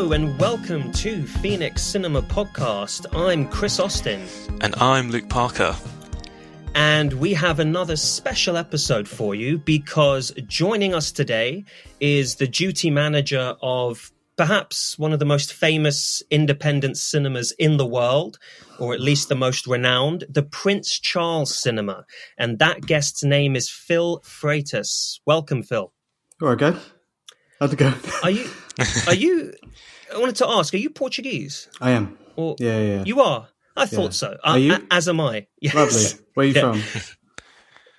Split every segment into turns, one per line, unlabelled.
Hello and welcome to Phoenix Cinema Podcast. I'm Chris Austin.
And I'm Luke Parker.
And we have another special episode for you because joining us today is the duty manager of perhaps one of the most famous independent cinemas in the world, or at least the most renowned, the Prince Charles Cinema. And that guest's name is Fil Freitas. Welcome, Phil.
All right, guys. How's it going?
I wanted to ask, are you Portuguese?
I am.
Or,
Yeah.
You are? I thought so.
Are you?
As am I. Yes.
Lovely. Where are you from?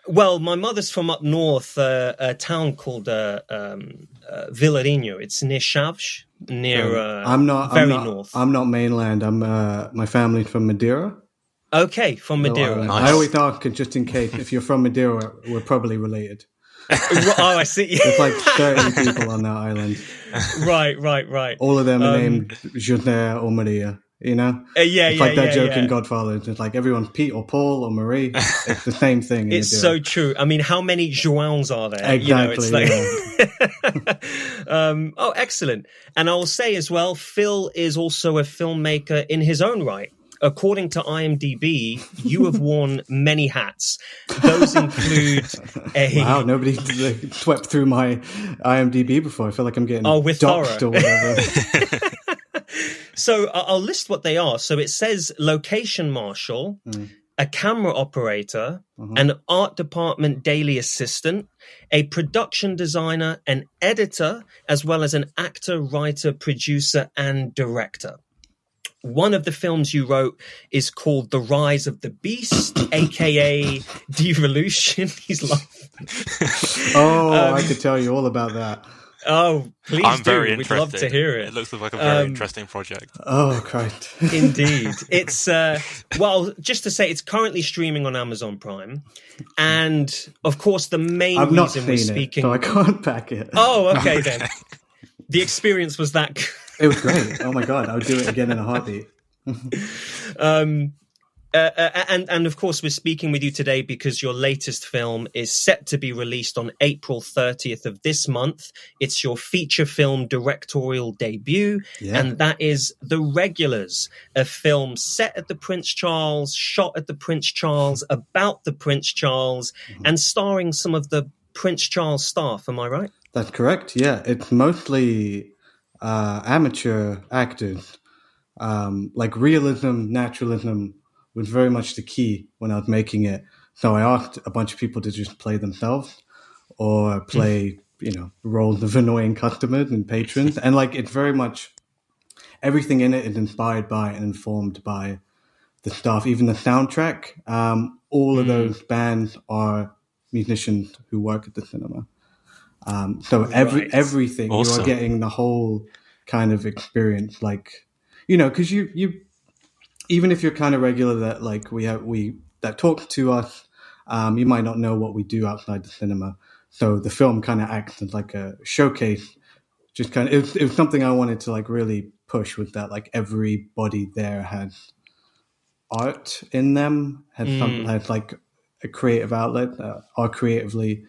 Well, my mother's from up north, a town called Vilarinho. It's near Chaves, north.
I'm not mainland. My family's from Madeira.
Okay, from Madeira.
Nice. I always ask, just in case, if you're from Madeira, we're probably related.
Oh, I see.
There's like 30 people on that island.
Right.
All of them are named José or Maria, you know? It's like that joke in Godfather. It's like everyone's Pete or Paul or Marie. It's the same thing.
It's so true. I mean, how many Joãos are there?
Exactly.
Oh, excellent. And I'll say as well, Phil is also a filmmaker in his own right. According to IMDb, you have worn many hats. Those include
Wow, nobody swept through my IMDb before. I feel like I'm getting doxed or whatever.
So I'll list what they are. So it says location marshal, a camera operator, an art department daily assistant, a production designer, an editor, as well as an actor, writer, producer, and director. One of the films you wrote is called The Rise of the Beast, a.k.a. Devolution. He's laughing.
I could tell you all about that.
Oh, please
I'm
do.
very
We'd
interested.
love to hear it.
It looks like a very interesting project.
Oh, Christ.
Indeed. It's, just to say, it's currently streaming on Amazon Prime. And, of course, the main
I've
reason
not
we're
seen
speaking...
it, so I can't back it.
Oh, okay, then. The experience was that good.
It was great. Oh my God, I would do it again in a heartbeat.
And of course, we're speaking with you today because your latest film is set to be released on April 30th of this month. It's your feature film directorial debut, and that is The Regulars, a film set at the Prince Charles, shot at the Prince Charles, about the Prince Charles, and starring some of the Prince Charles staff. Am I right?
That's correct. Yeah, it's mostly amateur actors. Like realism, naturalism was very much the key when I was making it. So I asked a bunch of people to just play themselves or play, roles of annoying customers and patrons. And like, it's very much, everything in it is inspired by and informed by the staff, even the soundtrack. All of those bands are musicians who work at the cinema. Everything, awesome. You are getting the whole kind of experience, like, because you even if you're kind of regular that like that talk to us, you might not know what we do outside the cinema. So the film kind of acts as like a showcase. Just kind of, it was something I wanted to like really push with that. Like everybody there has art in them, has like a creative outlet, are creatively,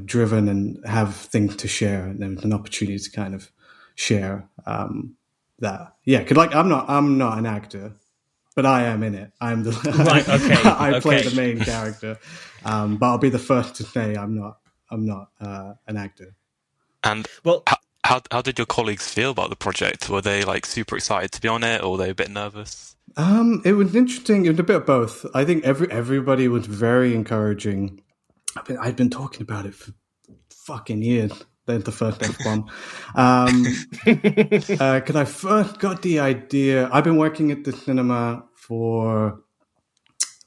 driven and have things to share, and there's an opportunity to kind of share that. Yeah, because like I'm not an actor, but I am in it. I'm the
right. Okay,
I play the main character, but I'll be the first to say I'm not an actor.
And how did your colleagues feel about the project? Were they like super excited to be on it, or were they a bit nervous?
It was interesting. It was a bit of both. I think everybody was very encouraging. I'd been talking about it for fucking years. There's the first F-bomb. Because I first got the idea. I've been working at the cinema for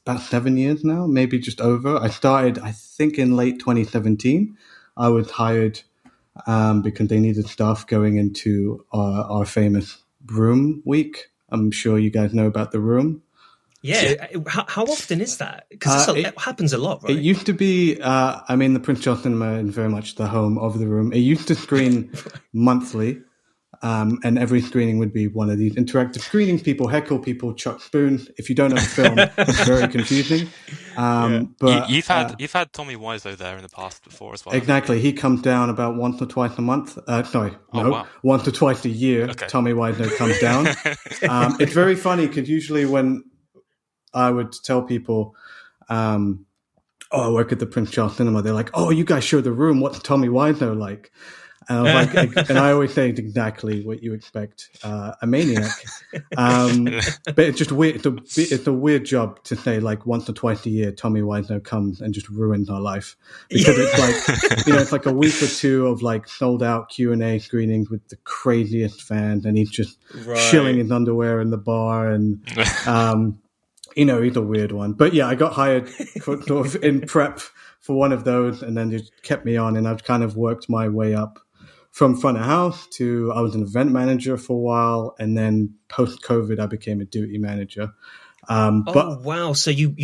about 7 years now, maybe just over. I started, I think, in late 2017. I was hired because they needed staff going into our famous Room Week. I'm sure you guys know about the Room.
Yeah, how often is that? Because it happens a lot, right?
It used to be, the Prince Charles Cinema is very much the home of the Room. It used to screen monthly, and every screening would be one of these interactive screenings. People heckle, people chuck spoons. If you don't know the film, it's very confusing.
Yeah.
But
you've had Tommy Wiseau there in the past before as well.
Exactly. He comes down about once or twice a month. Once or twice a year.
Okay.
Tommy Wiseau comes down. It's very funny because usually when I would tell people, I work at the Prince Charles Cinema, they're like, "Oh, you guys show the room. What's Tommy Wiseau like?" And I was like, and I always say it's exactly what you expect, a maniac. But it's just weird. It's a weird job to say like once or twice a year, Tommy Wiseau comes and just ruins our life, because it's like, it's like a week or two of like sold out Q&A screenings with the craziest fans, and he's just shilling his underwear in the bar, and he's a weird one. But yeah, I got hired sort of in prep for one of those, and then just kept me on, and I've kind of worked my way up from front of house to, I was an event manager for a while, and then post-COVID, I became a duty manager.
Wow. So you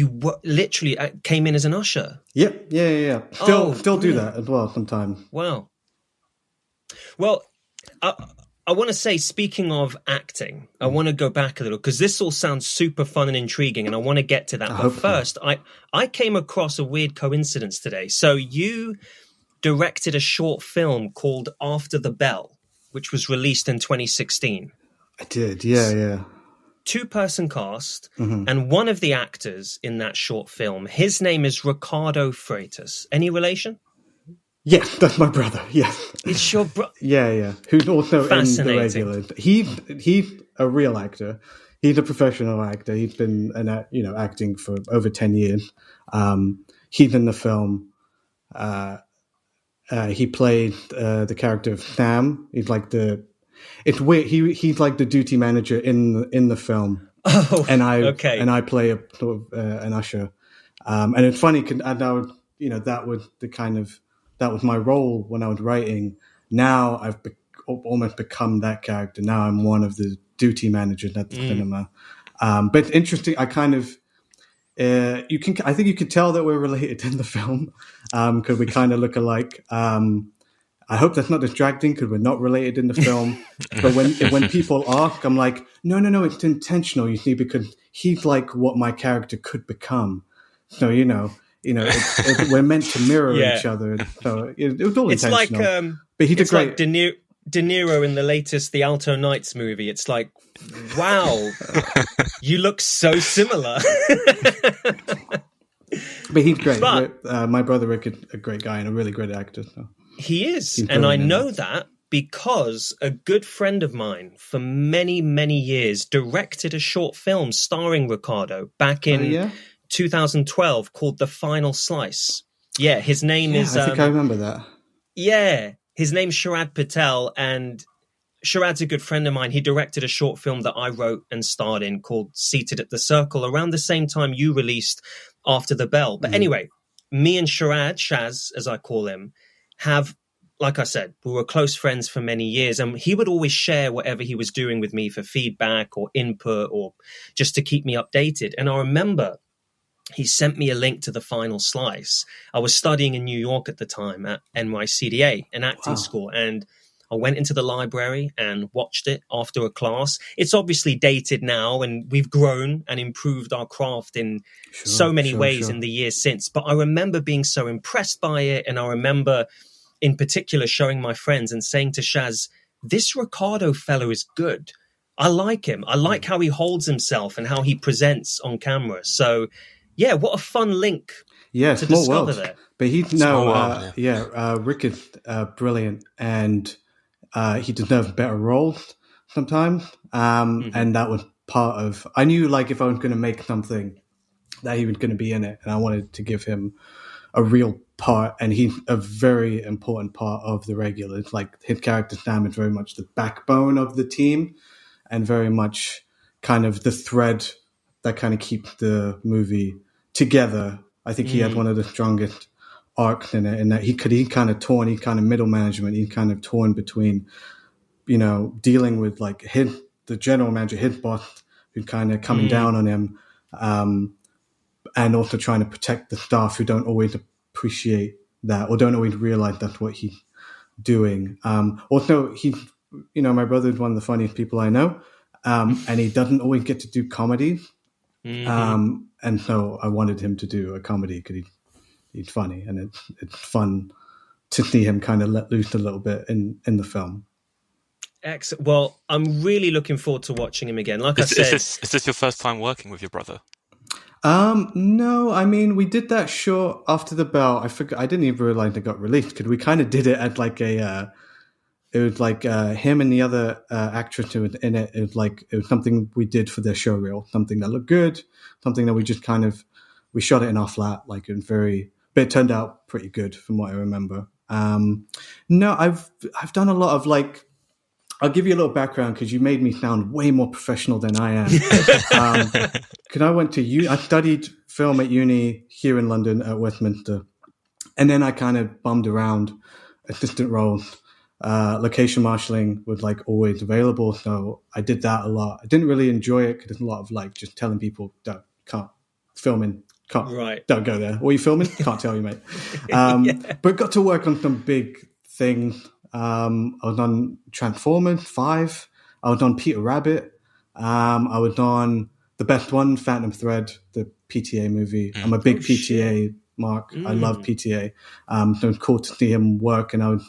literally came in as an usher?
Yep. Yeah. Still do that as well sometimes.
Wow. Well, I want to say, speaking of acting, I want to go back a little, because this all sounds super fun and intriguing, and I want to get to that. But first, I came across a weird coincidence today. So you directed a short film called After the Bell, which was released in 2016.
I did, yeah.
2-person cast, and one of the actors in that short film, his name is Ricardo Freitas. Any relation?
Yeah, that's my brother. Yes,
it's your brother.
Yeah. Who's also in the regulars. He's a real actor. He's a professional actor. He's been acting for over 10 years. He's in the film. He played the character of Sam. He's like it's weird. He's like the duty manager in the film.
Oh,
and I
okay.
play a sort of an usher. And it's funny, that was my role when I was writing. Now I've almost become that character. Now I'm one of the duty managers at the cinema. But it's interesting. I kind of, I think you could tell that we're related in the film, because we kind of look alike. I hope that's not distracting, because we're not related in the film. But when people ask, I'm like, no, it's intentional, you see, because he's like what my character could become. So, we're meant to mirror each other. So it was all intentional.
It's like,
but he did great.
Like De Niro in the latest The Alto Nights movie. It's like, wow, you look so similar.
But he's great. My brother Rick is a great guy and a really great actor. So.
He is. And I know that because a good friend of mine for many, many years directed a short film starring Ricardo back in 2012 called The Final Slice. Yeah, his name is...
I think I remember that.
Yeah, his name's Sharad Patel, and Sharad's a good friend of mine. He directed a short film that I wrote and starred in called Seated at the Circle around the same time you released After the Bell. But anyway, me and Sharad, Shaz, as I call him, have, like I said, we were close friends for many years, and he would always share whatever he was doing with me for feedback or input or just to keep me updated. And I remember he sent me a link to The Final Slice. I was studying in New York at the time at NYCDA, an acting school, and I went into the library and watched it after a class. It's obviously dated now, and we've grown and improved our craft in so many ways in the years since. But I remember being so impressed by it, and I remember in particular showing my friends and saying to Shaz, this Ricardo fellow is good. I like him. I like how he holds himself and how he presents on camera. So, yeah, what a fun link to discover there.
But he's Rick is brilliant, and he deserves better roles sometimes. And that was part of, I knew like if I was going to make something that he was going to be in it, and I wanted to give him a real part, and he's a very important part of the regulars. Like his character Sam is very much the backbone of the team, and very much kind of the thread that kind of keeps the movie together. I think he had one of the strongest arcs in it, and that he kind of torn, he kind of middle management, he kind of torn between, dealing with like the general manager, his boss, who kind of coming down on him, and also trying to protect the staff who don't always appreciate that or don't always realize that's what he's doing. Also, my brother is one of the funniest people I know, and he doesn't always get to do comedies. And so I wanted him to do a comedy because he's funny, and it's fun to see him kind of let loose a little bit in the film.
Excellent. Well, I'm really looking forward to watching him again. Like I said,
is this your first time working with your brother?
No, I mean, we did that short After the Bell. I forgot. I didn't even realize it got released because we kind of did it at like it was like him and the other actress who was in it. It was something we did for their show reel, something that looked good, something that we just we shot it in our flat. Like, it was but it turned out pretty good from what I remember. No, I've done a lot of like. I'll give you a little background because you made me sound way more professional than I am. Because I studied film at uni here in London at Westminster, and then I kind of bummed around assistant roles. Location marshalling was like always available, so I did that a lot. I didn't really enjoy it because there's a lot of like just telling people don't go there. What are you filming? Can't tell you, mate. But got to work on some big things. I was on Transformers 5. I was on Peter Rabbit. I was on the best one, Phantom Thread, the PTA movie. I'm a big PTA mark. I love PTA. So it's cool to see him work. And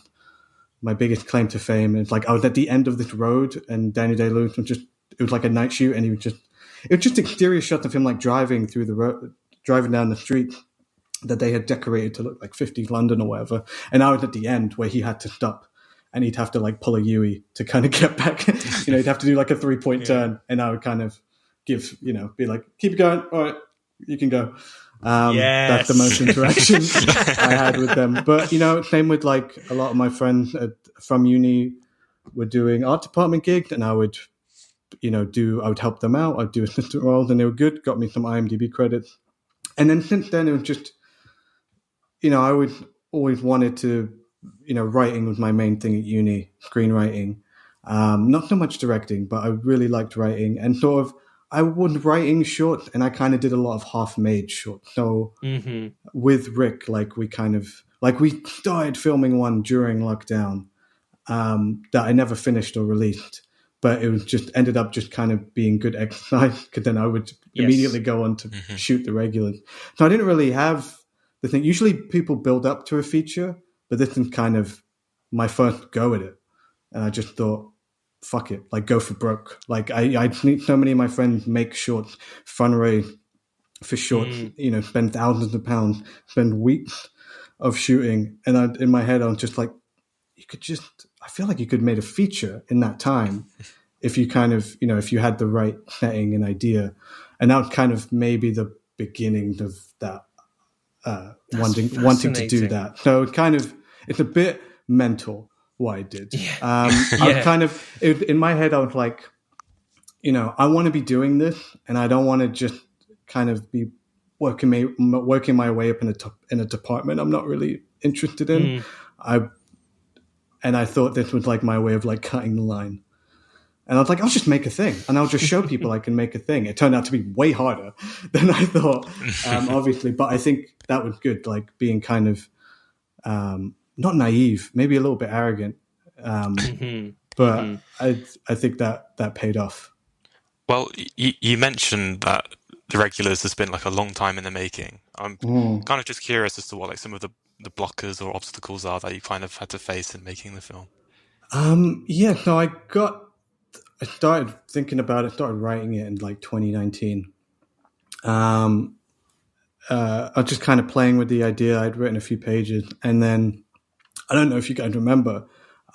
my biggest claim to fame is like I was at the end of this road, and Danny Day-Lewis it was like a night shoot, and it was just exterior shots of him like driving through the road, driving down the street that they had decorated to look like 50s London or whatever. And I was at the end where he had to stop, and he'd have to like pull a Yui to kind of get back. He'd have to do like a 3-point turn, and I would kind of be like, keep it going. All right, you can go. That's the most interaction I had with them. But, same with like a lot of my friends from uni were doing art department gigs, and I would help them out. I'd do assistant roles, and they were good, got me some IMDb credits. And then since then, it was just, I always wanted to, writing was my main thing at uni, screenwriting. Not so much directing, but I really liked writing, and sort of I was writing shorts, and I kind of did a lot of half-made shorts. So with Rick, we started filming one during lockdown that I never finished or released, but it was just ended up just kind of being good exercise because then I would immediately go on to shoot the regulars. So I didn't really have the thing. Usually people build up to a feature, but this is kind of my first go at it. And I just thought, fuck it, like go for broke. Like I see so many of my friends make shorts, fundraise for shorts, spend thousands of pounds, spend weeks of shooting. And in my head, I was just like, I feel like you could have made a feature in that time if you kind of, if you had the right setting and idea. And that was kind of maybe the beginning of that, wanting to do that. So it's a bit mental what I did. I was kind of, in my head, I was like, I want to be doing this, and I don't want to just kind of be working my way up in a department I'm not really interested in. And I thought this was like my way of like cutting the line. And I was like, I'll just make a thing, and I'll just show people I can make a thing. It turned out to be way harder than I thought, obviously. But I think that was good, like being kind of not naive, maybe a little bit arrogant. But I think that paid off.
Well, you mentioned that The Regulars has been like a long time in the making. I'm kind of just curious as to what like some of the blockers or obstacles are that you kind of had to face in making the film.
So I started thinking about it, started writing it in like 2019. I was just kind of playing with the idea. I'd written a few pages, and then I don't know if you guys remember,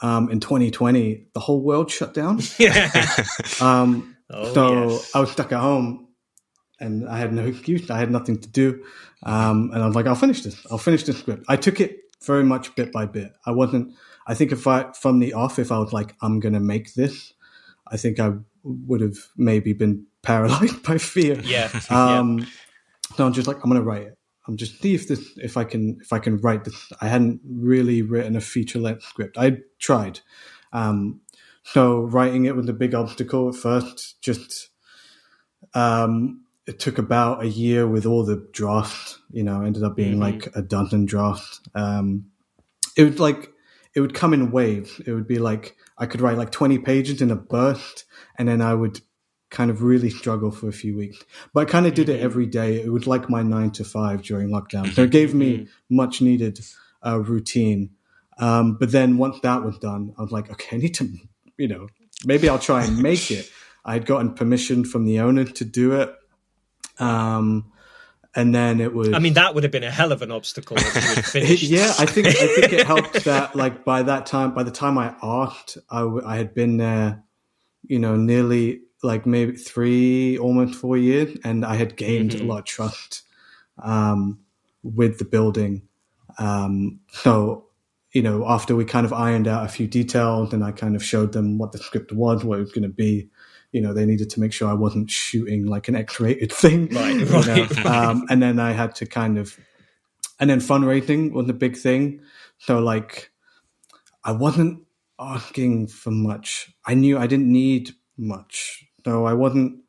in 2020, the whole world shut down. I was stuck at home, and I had no excuse. I had nothing to do. And I was like, I'll finish this script. I took it very much bit by bit. I think if I was like, I'm going to make this, I think I would have maybe been paralyzed by fear. So I'm just like, I'm going to write it. I'm just see if I can write this. I hadn't really written a feature-length script. I tried. So writing it was a big obstacle at first. Just it took about a year with all the drafts. Ended up being like a dozen drafts. It would come in waves. It would be like I could write like 20 pages in a burst, and then I would kind of really struggle for a few weeks. But I kind of did it every day. It was like my 9 to 5 during lockdown. So it gave me much needed routine. But then once that was done, I was like, okay, I need to, maybe I'll try and make it. I had gotten permission from the owner to do it. And then it was...
I mean, that would have been a hell of an obstacle if you had finished.
Yeah, I think it helped that, like, by the time I asked, I had been there, nearly, like, maybe 3, almost 4 years, and I had gained a lot of trust with the building. So, after we kind of ironed out a few details and I kind of showed them what the script was, what it was going to be, they needed to make sure I wasn't shooting like an X-rated thing.
Right.
And then I had to and then fundraising was a big thing. So like, I wasn't asking for much. I knew I didn't need much. So I wasn't,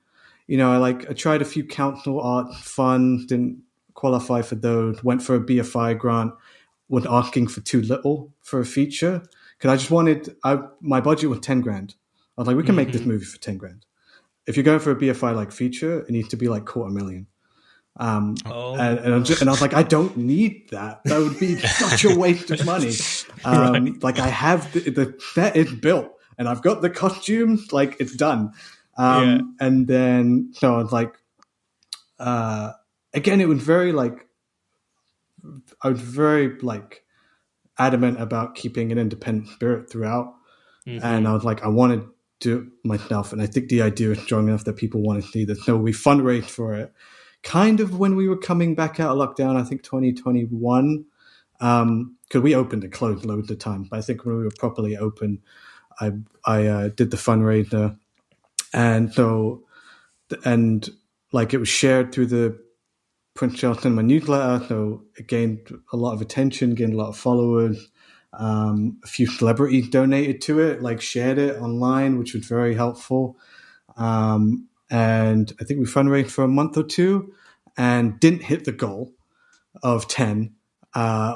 I tried a few council art funds, didn't qualify for those, went for a BFI grant, was asking for too little for a feature. Cause I just wanted, my budget was 10 grand. I was like, we can make this movie for 10 grand. If you're going for a BFI like feature, it needs to be like $250,000. And I was like, I don't need that. That would be such a waste of money. Like I have the set is built and I've got the costumes, like it's done. And then, so I was like, again, it was very like, I was very like adamant about keeping an independent spirit throughout. And I was like, I wanted to do it myself. And I think the idea is strong enough that people want to see this. So we fundraised for it kind of when we were coming back out of lockdown, I think 2021. Because we opened and closed loads of times. But I think when we were properly open, I did the fundraiser. And so, and like it was shared through the Prince Charles Cinema newsletter. So it gained a lot of attention, gained a lot of followers. A few celebrities donated to it, like shared it online, which was very helpful. And I think we fundraised for a month or two and didn't hit the goal of 10.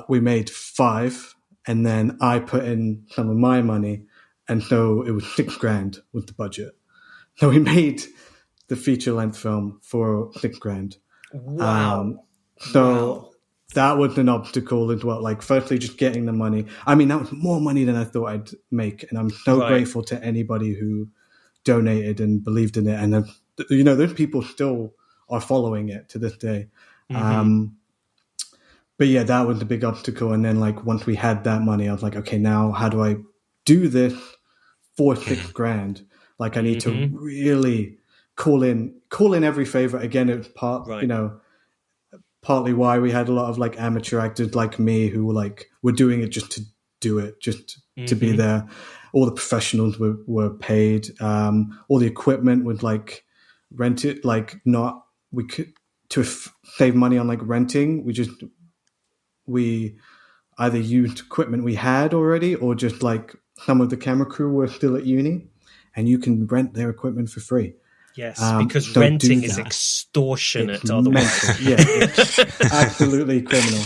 We made 5 and then I put in some of my money. And so it was $6,000 was the budget. So we made the feature length film for $6,000.
Wow.
That was an obstacle as well. Like, firstly, just getting the money. I mean, that was more money than I thought I'd make. And I'm so grateful to anybody who donated and believed in it. And, those people still are following it to this day. But yeah, that was the big obstacle. And then, like, once we had that money, I was like, okay, now how do I do this for $6,000? Like, I need to really call in every favor. Again, it was partly why we had a lot of like amateur actors like me who were doing it just to do it, just to be there. All the professionals were paid. All the equipment would like rent it. We could to save money on like renting. We either used equipment we had already or just like some of the camera crew were still at uni and you can rent their equipment for free.
Yes, because renting is extortionate. Otherwise,
yeah, it's absolutely criminal.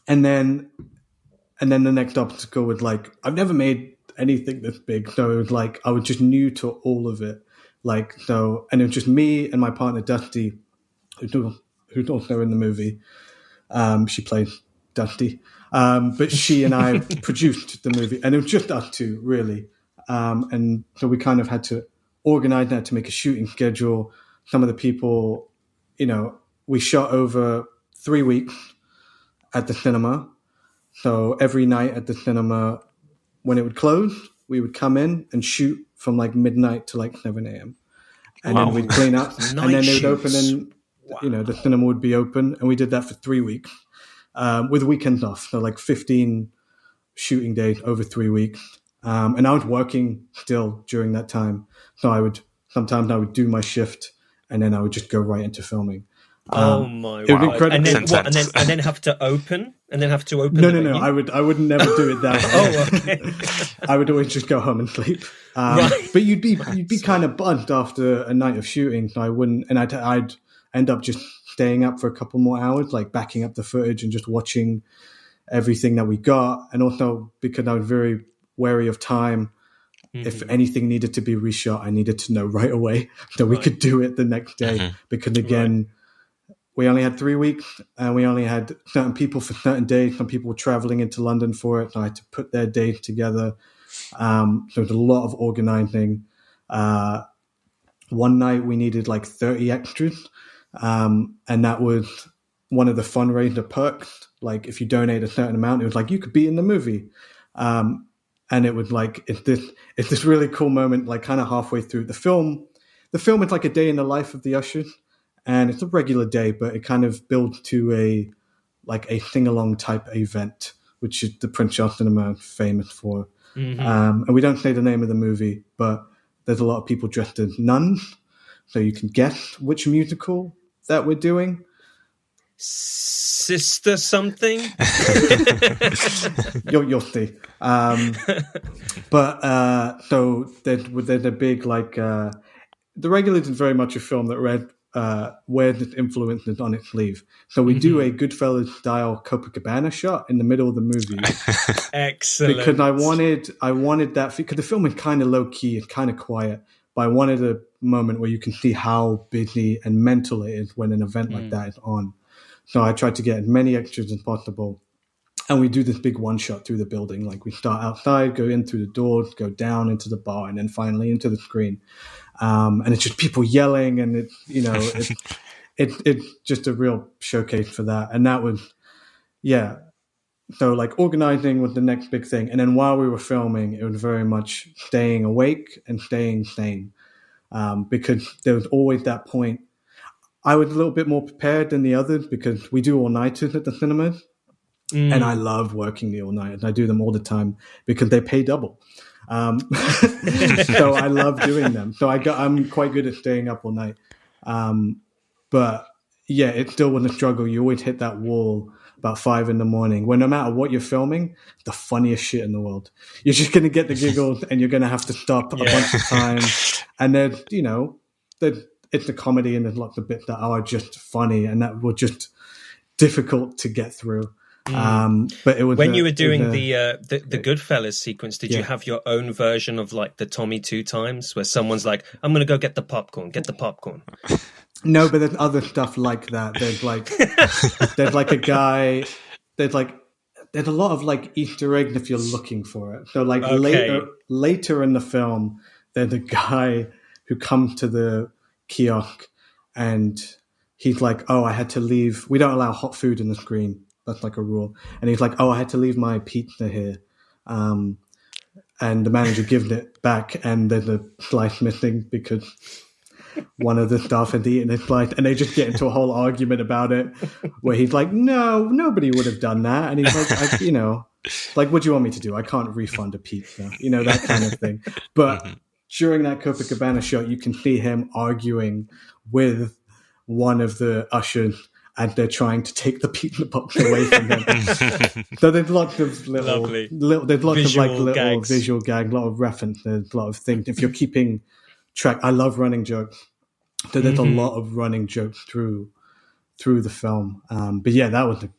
And then the next obstacle was like, I've never made anything this big, so it was like I was just new to all of it. Like so, and it was just me and my partner Dusty, who's also in the movie. She plays Dusty, but she and I produced the movie, and it was just us two, really. And so we kind of had to organize that to make a shooting schedule. Some of the people, we shot over 3 weeks at the cinema. So every night at the cinema, when it would close, we would come in and shoot from like midnight to like 7 a.m. And then we'd clean up and then they would open and, the cinema would be open. And we did that for 3 weeks with weekends off. So like 15 shooting days over 3 weeks. And I was working still during that time. So sometimes I would do my shift and then I would just go right into filming.
Oh my
it was incredible.
And then what? And then have to open? And then have to open?
No. I would never do it that way.
Oh, okay.
I would always just go home and sleep. But you'd be kind of buzzed after a night of shooting. So I wouldn't, and I'd end up just staying up for a couple more hours, like backing up the footage and just watching everything that we got. And also because I was very wary of time, If anything needed to be reshot, I needed to know right away that we could do it the next day. Because again, we only had 3 weeks and we only had certain people for certain days. Some people were traveling into London for it. So I had to put their days together. So there was a lot of organizing. One night we needed like 30 extras. And that was one of the fundraiser perks. Like if you donate a certain amount, it was like you could be in the movie. And it was like, it's this really cool moment, like kind of halfway through the film. The film is like a day in the life of the ushers. And it's a regular day, but it kind of builds to a sing-along type event, which is the Prince Charles Cinema famous for. And we don't say the name of the movie, but there's a lot of people dressed as nuns. So you can guess which musical that we're doing.
Sister something?
You'll see. So there's a big, like... The Regulars is very much a film that wears its influences on its sleeve. So we do a Goodfellas-style Copacabana shot in the middle of the movie.
Excellent.
Because I wanted that, because the film is kind of low-key, it's kind of quiet, but I wanted a moment where you can see how busy and mental it is when an event like that is on. So I tried to get as many extras as possible. And we do this big one-shot through the building. Like we start outside, go in through the doors, go down into the bar, and then finally into the screen. And it's just people yelling, and it's just a real showcase for that. And that was, so like organizing was the next big thing. And then while we were filming, it was very much staying awake and staying sane. Because there was always that point. I was a little bit more prepared than the others because we do all-nighters at the cinemas. And I love working the all-nighters. I do them all the time because they pay double. So I love doing them. So I'm quite good at staying up all night. But yeah, it still was a struggle. You always hit that wall about 5 a.m, when no matter what you're filming, the funniest shit in the world. You're just going to get the giggles and you're going to have to stop a bunch of times. And there's, it's a comedy and there's lots of bits that are just funny and that were just difficult to get through. But it was
when you were doing the Goodfellas sequence, did you have your own version of like the Tommy 2 times where someone's like, I'm going to go get the popcorn.
No, but there's other stuff like that. There's like a guy, there's a lot of like Easter eggs if you're looking for it. So like later in the film, there's a guy who comes to the kiosk and he's like, oh, I had to leave. We don't allow hot food in the screen. That's like a rule. And he's like, oh, I had to leave my pizza here. And the manager gives it back and there's a slice missing because one of the staff had eaten a slice. And they just get into a whole argument about it where he's like, no, nobody would have done that. And he's like, what do you want me to do? I can't refund a pizza, that kind of thing. But during that Copacabana shot, you can see him arguing with one of the ushers and they're trying to take the pizza box away from him. So there's lots of little visual gags, a lot of references, a lot of things. If you're keeping track, I love running jokes. So there's a lot of running jokes through the film. But yeah, that was a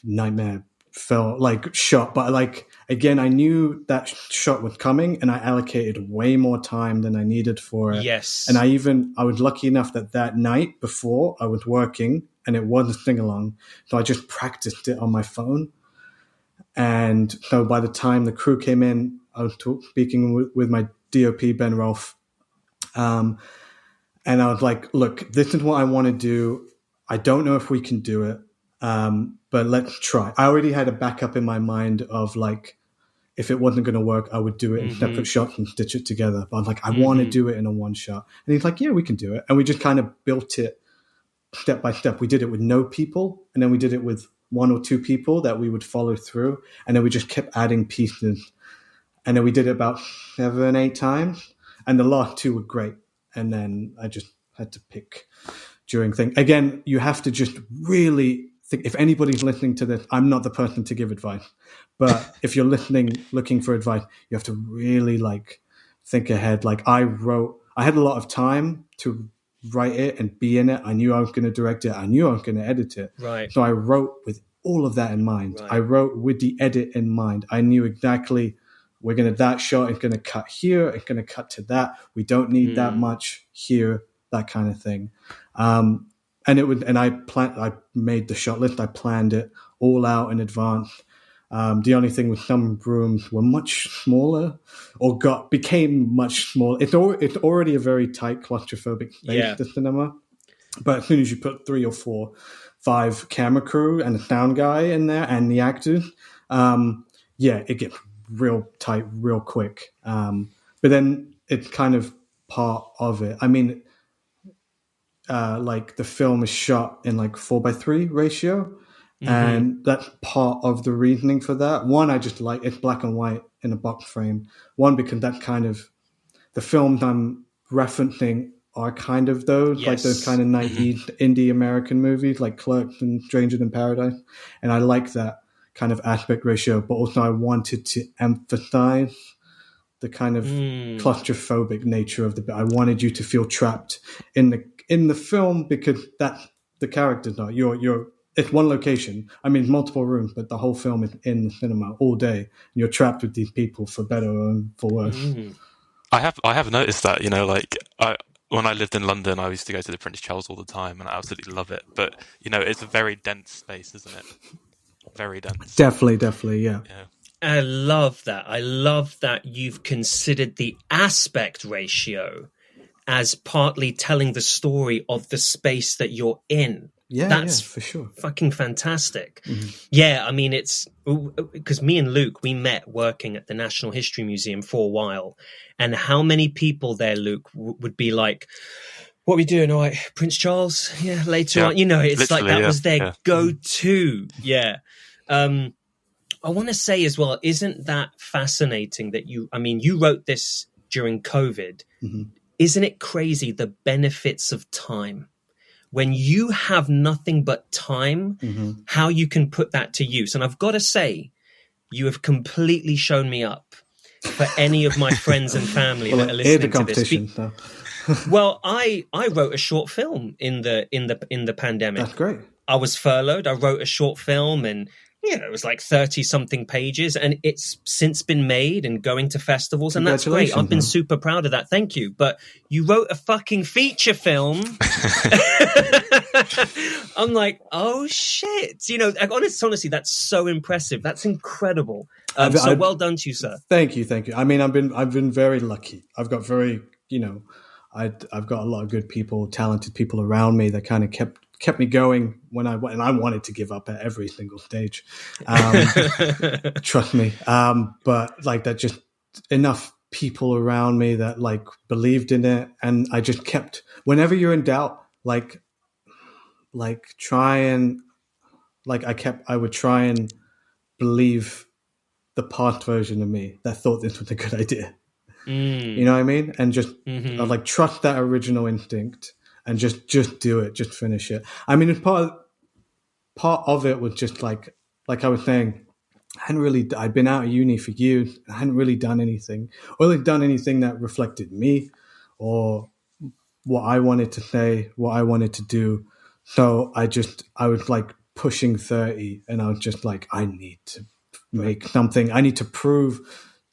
nightmare shot. But again, I knew that shot was coming and I allocated way more time than I needed for it.
Yes.
And I was lucky enough that night before I was working and it was a sing-along. So I just practiced it on my phone. And so by the time the crew came in, I was speaking with my DOP, Ben Rolfe. And I was like, look, this is what I want to do. I don't know if we can do it, but let's try. I already had a backup in my mind of like, if it wasn't going to work, I would do it in separate shots and stitch it together. But I'm like, I want to do it in a one shot. And he's like, yeah, we can do it. And we just kind of built it step by step. We did it with no people, and then we did it with 1 or 2 people that we would follow through. And then we just kept adding pieces. And then we did it about 7, 8 times. And the last 2 were great. And then I just had to pick during things. Again, you have to just really think, if anybody's listening to this, I'm not the person to give advice. But if you're looking for advice, you have to really think ahead. I had a lot of time to write it and be in it. I knew I was going to direct it. I knew I was going to edit it.
Right.
So I wrote with all of that in mind.
Right.
I wrote with the edit in mind. I knew exactly we're going to, that shot is going to cut here, it's going to cut to that. We don't need that much here, that kind of thing. And I made the shot list. I planned it all out in advance. The only thing was some rooms were much smaller or became much smaller. It's already a very tight claustrophobic space, the cinema. But as soon as you put 3 or 4, 5 camera crew and a sound guy in there and the actors, it gets real tight real quick. But then it's kind of part of it. I mean, like the film is shot in like 4:3 ratio. And that's part of the reasoning for that. One, I just like it's black and white in a box frame. One, because that's kind of the films I'm referencing are kind of those, like those kind of 90s indie American movies like Clerks and Stranger Than Paradise. And I like that kind of aspect ratio, but also I wanted to emphasize the kind of claustrophobic nature of I wanted you to feel trapped in the film because that's the characters are. It's one location. I mean, multiple rooms, but the whole film is in the cinema all day. And you're trapped with these people for better or for worse.
I have noticed that, like when I lived in London, I used to go to the Prince Charles all the time, and I absolutely love it. But it's a very dense space, isn't it? Very dense.
Definitely, yeah.
I love that. I love that you've considered the aspect ratio as partly telling the story of the space that you're in. That's
for sure.
Fucking fantastic. Yeah, I mean, it's because me and Luke, we met working at the National History Museum for a while. And how many people there, Luke, would be like, what are we doing? All right, Prince Charles? Yeah, later on. It's like that was their go-to. Yeah. I want to say as well, isn't that fascinating that you wrote this during COVID. Isn't it crazy the benefits of time? When you have nothing but time, how you can put that to use. And I've got to say, you have completely shown me up for any of my friends and family that are listening to this. Well, I wrote a short film in the pandemic.
That's great.
I was furloughed. I wrote a short film and it was like 30-something pages, and it's since been made and going to festivals, and that's great. I've been super proud of that. Thank you. But you wrote a fucking feature film. I'm like, oh shit. Honestly, that's so impressive. That's incredible. Well done to you, sir.
Thank you. I mean, I've been very lucky. I've got I've got a lot of good people, talented people around me that kind of kept me going when I wanted to give up at every single stage. Trust me. But like that, just enough people around me that like believed in it. And I just kept, whenever you're in doubt, I would try and believe the past version of me that thought this was a good idea. You know what I mean? And just I'd like trust that original instinct and just do it, just finish it. I mean, part of it was just like I was saying, I'd been out of uni for years. I hadn't really done anything, that reflected me or what I wanted to say, what I wanted to do. So I was like pushing 30 and I was just like, I need to make something. I need to prove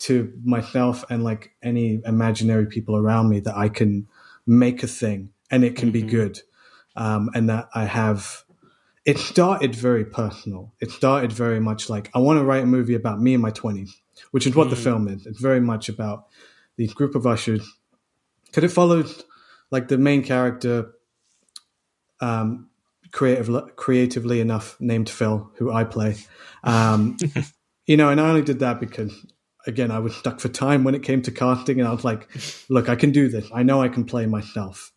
to myself and like any imaginary people around me that I can make a thing and it can be good. And that it started very personal. It started very much like, I want to write a movie about me in my 20s, which is what the film is. It's very much about these group of ushers. Because it follows like the main character, creatively enough named Phil, who I play. And I only did that because, again, I was stuck for time when it came to casting, and I was like, look, I can do this. I know I can play myself,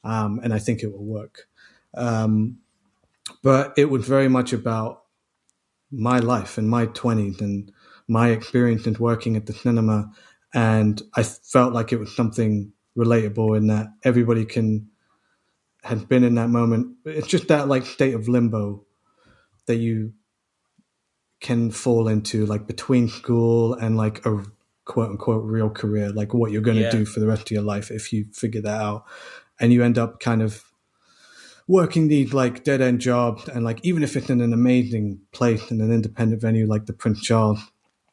and I think it will work. But it was very much about my life and my 20s and my experience in working at the cinema, and I felt like it was something relatable in that everybody had been in that moment. It's just that like state of limbo that you can fall into, like between school and like a quote unquote real career, like what you're going to do for the rest of your life if you figure that out. And you end up kind of working these like dead end jobs. And like, even if it's in an amazing place in an independent venue like the Prince Charles,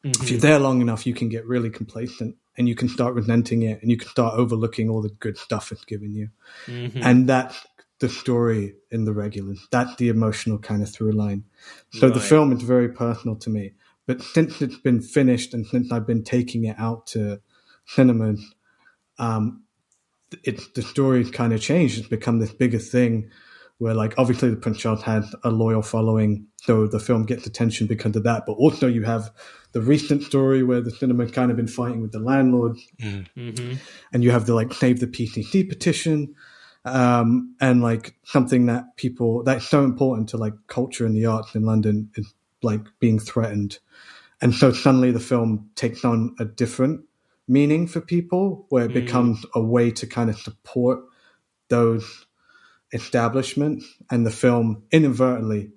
if you're there long enough, you can get really complacent and you can start resenting it and you can start overlooking all the good stuff it's given you. And that's the story in The Regulars. That's the emotional kind of through line. So the film is very personal to me. But since it's been finished and since I've been taking it out to cinemas, the story's kind of changed. It's become this bigger thing where, like, obviously the Prince Charles has a loyal following, so the film gets attention because of that. But also you have the recent story where the cinema's kind of been fighting with the landlord, and you have the, like, Save the PCC petition, and, like, something that's so important to, like, culture and the arts in London is, like, being threatened. And so suddenly the film takes on a different meaning for people, where it becomes a way to kind of support those establishments, and the film inadvertently,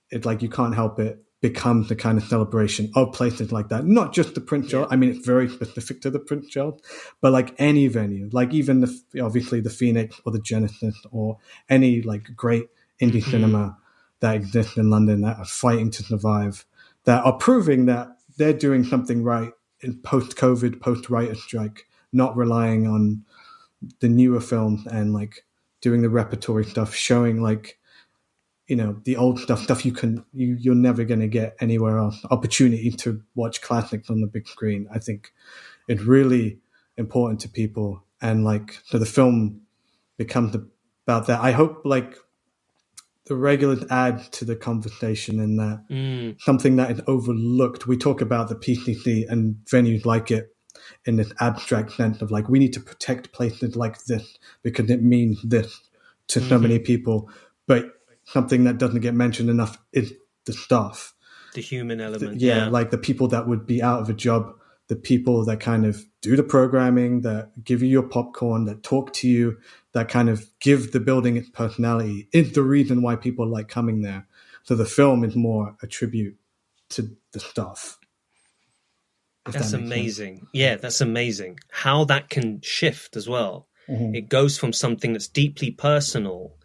it's like you can't help it, becomes the kind of celebration of places like that. Not just the Prince Charles. I mean, it's very specific to the Prince Charles, but like any venue, like even obviously the Phoenix or the Genesis or any, like, great indie cinema that exists in London that are fighting to survive, that are proving that they're doing something right in post-COVID, post-writer's strike, not relying on the newer films and, like, doing the repertory stuff, showing, like, you know, the old stuff you're never going to get anywhere else. Opportunity to watch classics on the big screen. I think it's really important to people. And, like, so the film becomes about that. I hope, like, The Regulars add to the conversation in that something that is overlooked. We talk about the PCC and venues like it in this abstract sense of, like, we need to protect places like this because it means this to so many people. But something that doesn't get mentioned enough is the staff.
The human element.
Like the people that would be out of a job, the people that kind of do the programming, that give you your popcorn, that talk to you, that kind of give the building its personality, is the reason why people like coming there. So the film is more a tribute to the staff.
That's amazing. Yeah, that's amazing. How that can shift as well. It goes from something that's deeply personal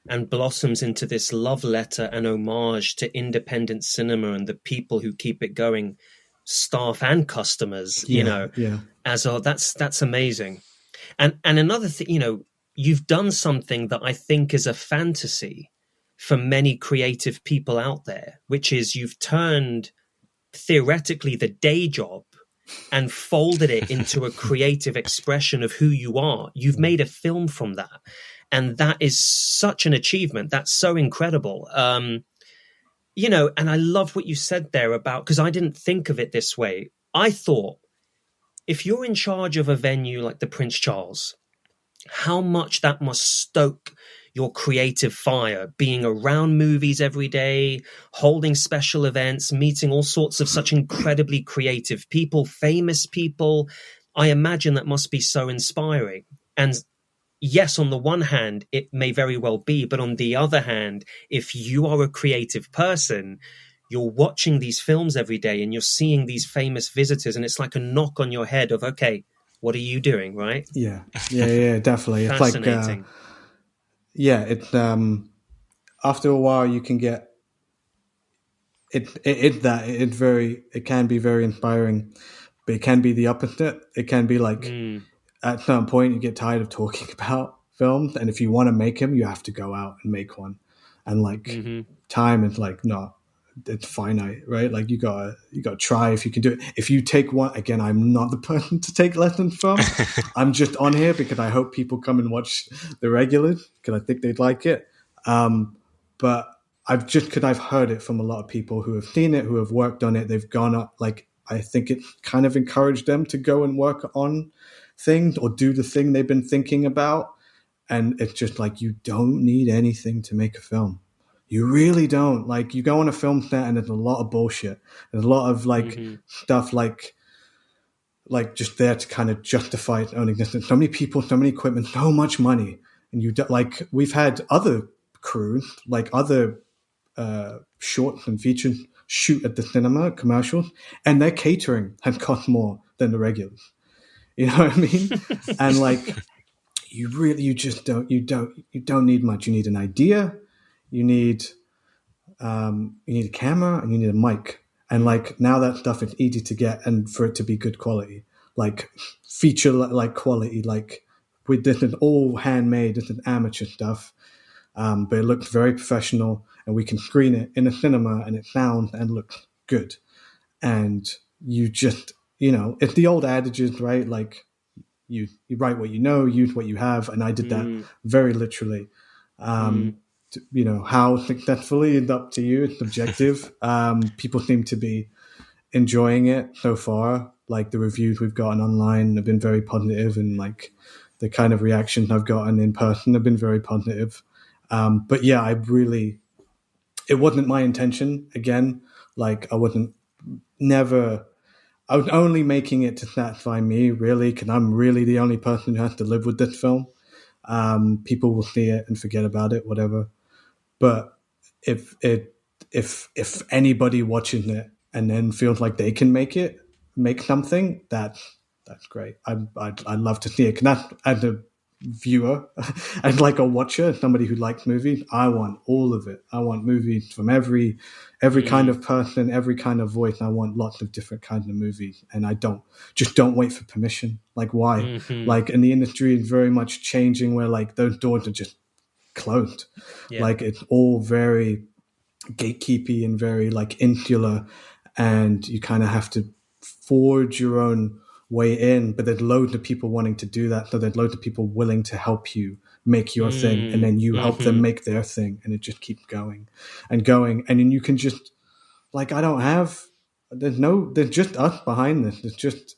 and blossoms into this love letter and homage to independent cinema and the people who keep it going, staff and customers, as that's amazing. And another thing, you've done something that I think is a fantasy for many creative people out there, which is you've turned theoretically the day job and folded it into a creative expression of who you are. You've made a film from that. And that is such an achievement. That's so incredible. And I love what you said there about, because I didn't think of it this way. I thought, if you're in charge of a venue like the Prince Charles, how much that must stoke your creative fire, being around movies every day, holding special events, meeting all sorts of such incredibly creative people, famous people. I imagine that must be so inspiring. And yes, on the one hand, it may very well be, but on the other hand, if you are a creative person, you're watching these films every day and you're seeing these famous visitors, and it's like a knock on your head of, okay, what are you doing, right?
Yeah, definitely.
Fascinating.
It's after a while you can get it can be very inspiring, but it can be the opposite. It can be like at some point you get tired of talking about films, and if you want to make them, you have to go out and make one. And like time is like, no, it's finite, right? Like you gotta try if you can do it. If you take one, again, I'm not the person to take lessons from. I'm just on here because I hope people come and watch The Regulars because I think they'd like it. But I've heard it from a lot of people who have seen it, who have worked on it. They've gone up, like, I think it's kind of encouraged them to go and work on things or do the thing they've been thinking about. And it's just like, you don't need anything to make a film. You really don't. Like, you go on a film set and there's a lot of bullshit. There's a lot of like stuff like just there to kind of justify its own existence. So many people, so many equipment, so much money. And like, we've had other crews, like other shorts and features shoot at the cinema, commercials, and their catering has cost more than The Regulars. You know what I mean? And like, you don't need much. You need an idea. You need a camera and you need a mic, And like now that stuff is easy to get and for it to be good quality, like feature like quality, like with this is all handmade, this is amateur stuff. But it looks very professional and we can screen it in a cinema and it sounds and looks good. And you just, it's the old adages, right? Like you write what you know, use what you have. And I did that very literally. How successfully is up to you. It's subjective. People seem to be enjoying it so far. Like the reviews we've gotten online have been very positive, and like the kind of reactions I've gotten in person have been very positive. But yeah, it wasn't my intention. Again, like I was only making it to satisfy me, really, because I'm really the only person who has to live with this film. People will see it and forget about it, whatever. But if anybody watching it and then feels like they can make something, that's great. I'd love to see it. Cause that's, as a viewer, as like a watcher, somebody who likes movies, I want all of it. I want movies from every kind of person, every kind of voice. I want lots of different kinds of movies, and I don't wait for permission. Like why? Like, and the industry is very much changing where like those doors are just closed. Like it's all very gatekeepy and very like insular, and you kind of have to forge your own way in. But there's loads of people wanting to do that, so there's loads of people willing to help you make your thing, and then you help them make their thing, and it just keeps going and going. And then you can just like, there's just us behind this. It's just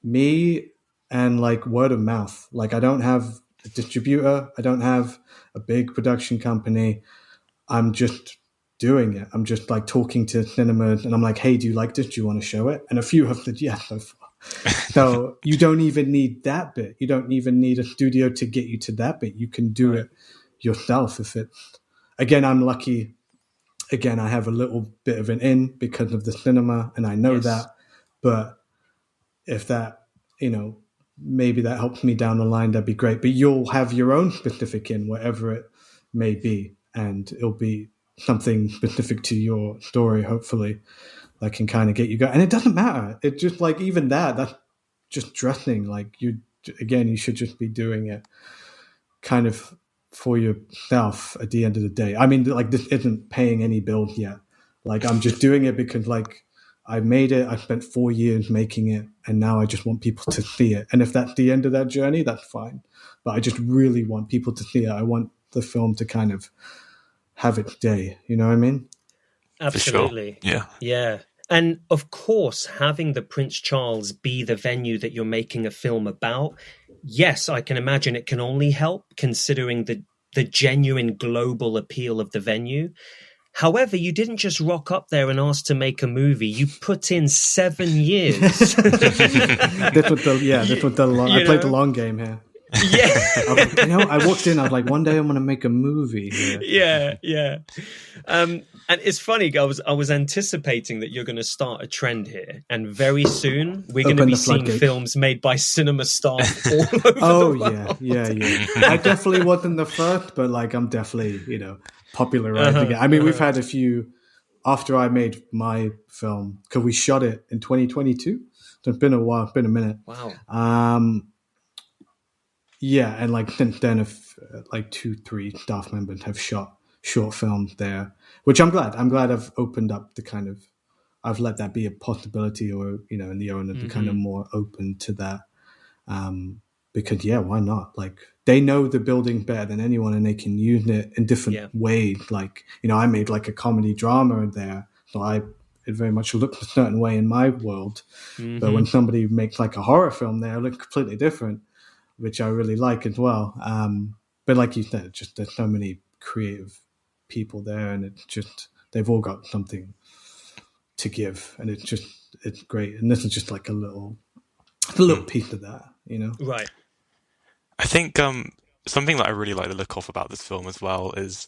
me and like word of mouth. Like I don't have a distributor, I don't have a big production company. I'm just doing it. I'm just like talking to cinemas, and I'm like, hey, do you like this? Do you want to show it? And a few have said yes so far. So you don't even need that bit. You don't even need a studio to get you to that bit. You can do it yourself. Again, I'm lucky. Again, I have a little bit of an in because of the cinema, and I know that. But if that, maybe that helps me down the line, that'd be great. But you'll have your own specific in, whatever it may be, and it'll be something specific to your story, hopefully, that can kind of get you going. And it doesn't matter. It just like, even that's just dressing. Like you should just be doing it kind of for yourself at the end of the day. I mean, like this isn't paying any bills yet. Like I'm just doing it because like I made it. I spent 4 years making it, and now I just want people to see it. And if that's the end of that journey, that's fine. But I just really want people to see it. I want the film to kind of have its day. You know what I mean?
Absolutely.
Sure.
Yeah. And of course, having the Prince Charles be the venue that you're making a film about, yes, I can imagine it can only help, considering the genuine global appeal of the venue. However, you didn't just rock up there and ask to make a movie. You put in 7 years.
I played the long game here.
Yeah.
I walked in, I was like, one day I'm going to make a movie here.
Yeah. And it's funny, I was anticipating that you're going to start a trend here, and very soon we're going to be seeing films made by cinema staff all over the world.
Yeah. I definitely wasn't the first, but like I'm definitely, popularizing it. I mean, we've had a few after I made my film, because we shot it in 2022. So it's been a while, it's been a minute.
Wow.
Yeah, and like since then, like 2-3 staff members have shot short films there, which I'm glad. I'm glad I've opened up I've let that be a possibility, or and the owners are kind of more open to that. Because why not? Like they know the building better than anyone, and they can use it in different ways. Like I made like a comedy drama there, so it very much looks a certain way in my world. But when somebody makes like a horror film there, it looks completely different, which I really like as well. But like you said, just there's so many creative people there, and it's just they've all got something to give, and it's great. And this is just like a little piece of that,
Right.
I think something that I really like the look of about this film as well is,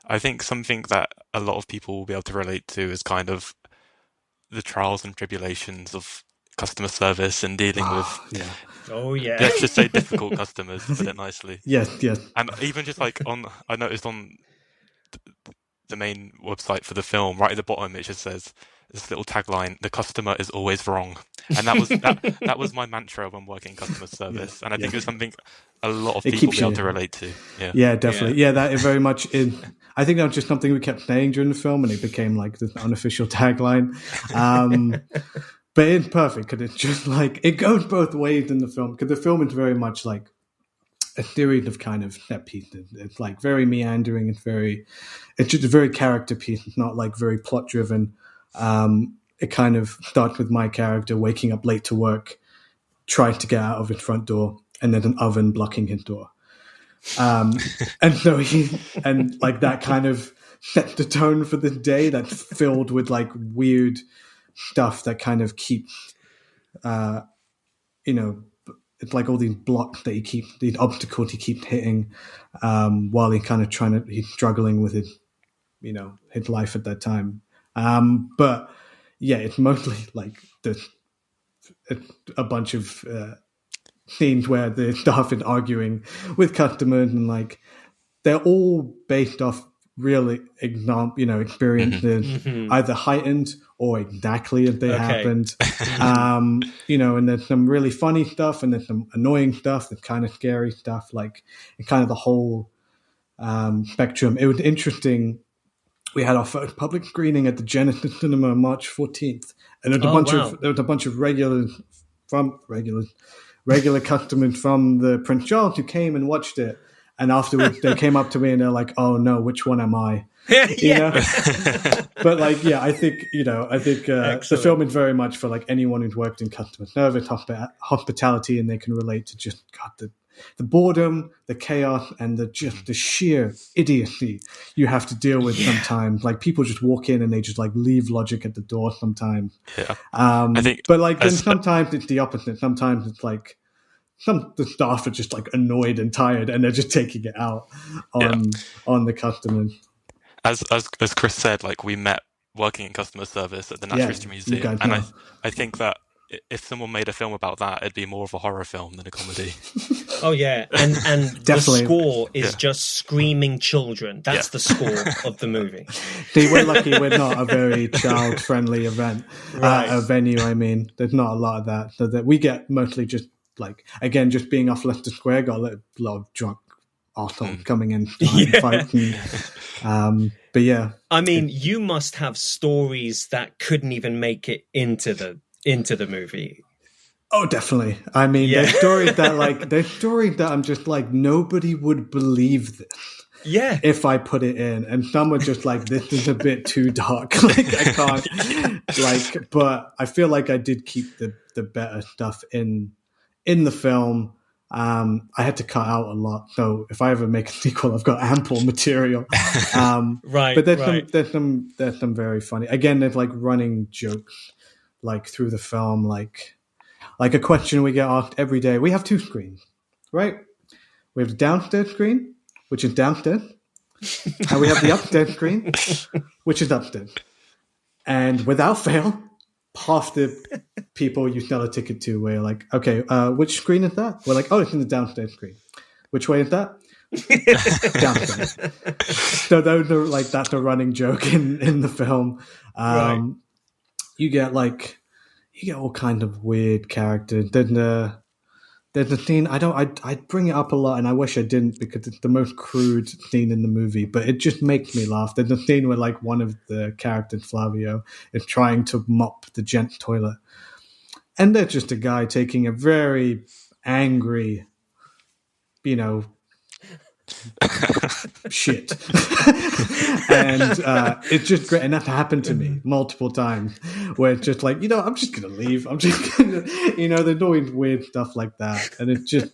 I think something that a lot of people will be able to relate to is kind of the trials and tribulations of customer service and dealing with let's just say difficult customers, to put it nicely.
Yes.
And even just like I noticed on the main website for the film, right at the bottom, it just says this little tagline: "The customer is always wrong," and that was my mantra when working in customer service, and I think it's something a lot of people be able to relate to.
Yeah, definitely. Yeah, that is very much in. I think that was just something we kept saying during the film, and it became like the unofficial tagline. But it's perfect because it's just like it goes both ways in the film, because the film is very much like a series of kind of set pieces. It's like very meandering. It's just a very character piece. It's not like very plot driven. It kind of starts with my character waking up late to work, trying to get out of his front door, and there's an oven blocking his door. And so like that kind of sets the tone for the day, that's filled with like weird stuff that kind of keeps, it's like all these blocks that these obstacles he keeps hitting, while he's struggling with his life at that time. But yeah, it's mostly like a bunch of scenes where the staff is arguing with customers, and like they're all based off real experiences, either heightened or exactly as they happened. And there's some really funny stuff, and there's some annoying stuff, there's kind of scary stuff, like kind of the whole spectrum. It was interesting. We had our first public screening at the Genesis Cinema on March 14th, and there was a bunch of regular customers from the Prince Charles who came and watched it. And afterwards, they came up to me and they're like, "Oh no, which one am I?" But like, yeah, I think the film is very much for like anyone who's worked in customer service, hospitality, and they can relate to just the boredom, the chaos, and the sheer idiocy you have to deal with sometimes. Like people just walk in and they just like leave logic at the door sometimes.
Yeah,
I think, but like then sometimes it's the opposite. Sometimes it's like the staff are just like annoyed and tired, and they're just taking it out on the customers.
As Chris said, like we met working in customer service at the Natural History Museum, and I think that if someone made a film about that, it'd be more of a horror film than a comedy.
Oh yeah, and the score is just screaming children. That's the score of the movie.
See, we're lucky we're not a very child-friendly event, a venue. I mean, there's not a lot of that, so that we get mostly just like, again, just being off Leicester Square, got a lot of drunk arseholes coming in fighting. But yeah,
I mean, you must have stories that couldn't even make it into the movie.
Oh, definitely. I mean, there's stories that I'm just like, nobody would believe this.
Yeah.
If I put it in, and some are just like, this is a bit too dark. Like I can't. Like, but I feel like I did keep the better stuff in the film. I had to cut out a lot, so if I ever make a sequel, I've got ample material.
Right.
But there's some very funny. Again, there's like running jokes like through the film, like a question we get asked every day. We have two screens, right? We have the downstairs screen, which is downstairs, and we have the upstairs screen, which is upstairs. And without fail, half the people you sell a ticket to, we're like, okay, which screen is that? We're like, oh, it's in the downstairs screen. Which way is that? Downstairs. So those are like, that's a running joke in the film.
Right.
You get all kind of weird characters. There's a scene, I bring it up a lot, and I wish I didn't, because it's the most crude scene in the movie, but it just makes me laugh. There's a scene where like one of the characters, Flavio, is trying to mop the gents' toilet, and there's just a guy taking a very angry, shit. And it's just great, and that happened to me multiple times, where it's just like, I'm just gonna leave, I'm just gonna, there's always weird stuff like that. And it's just,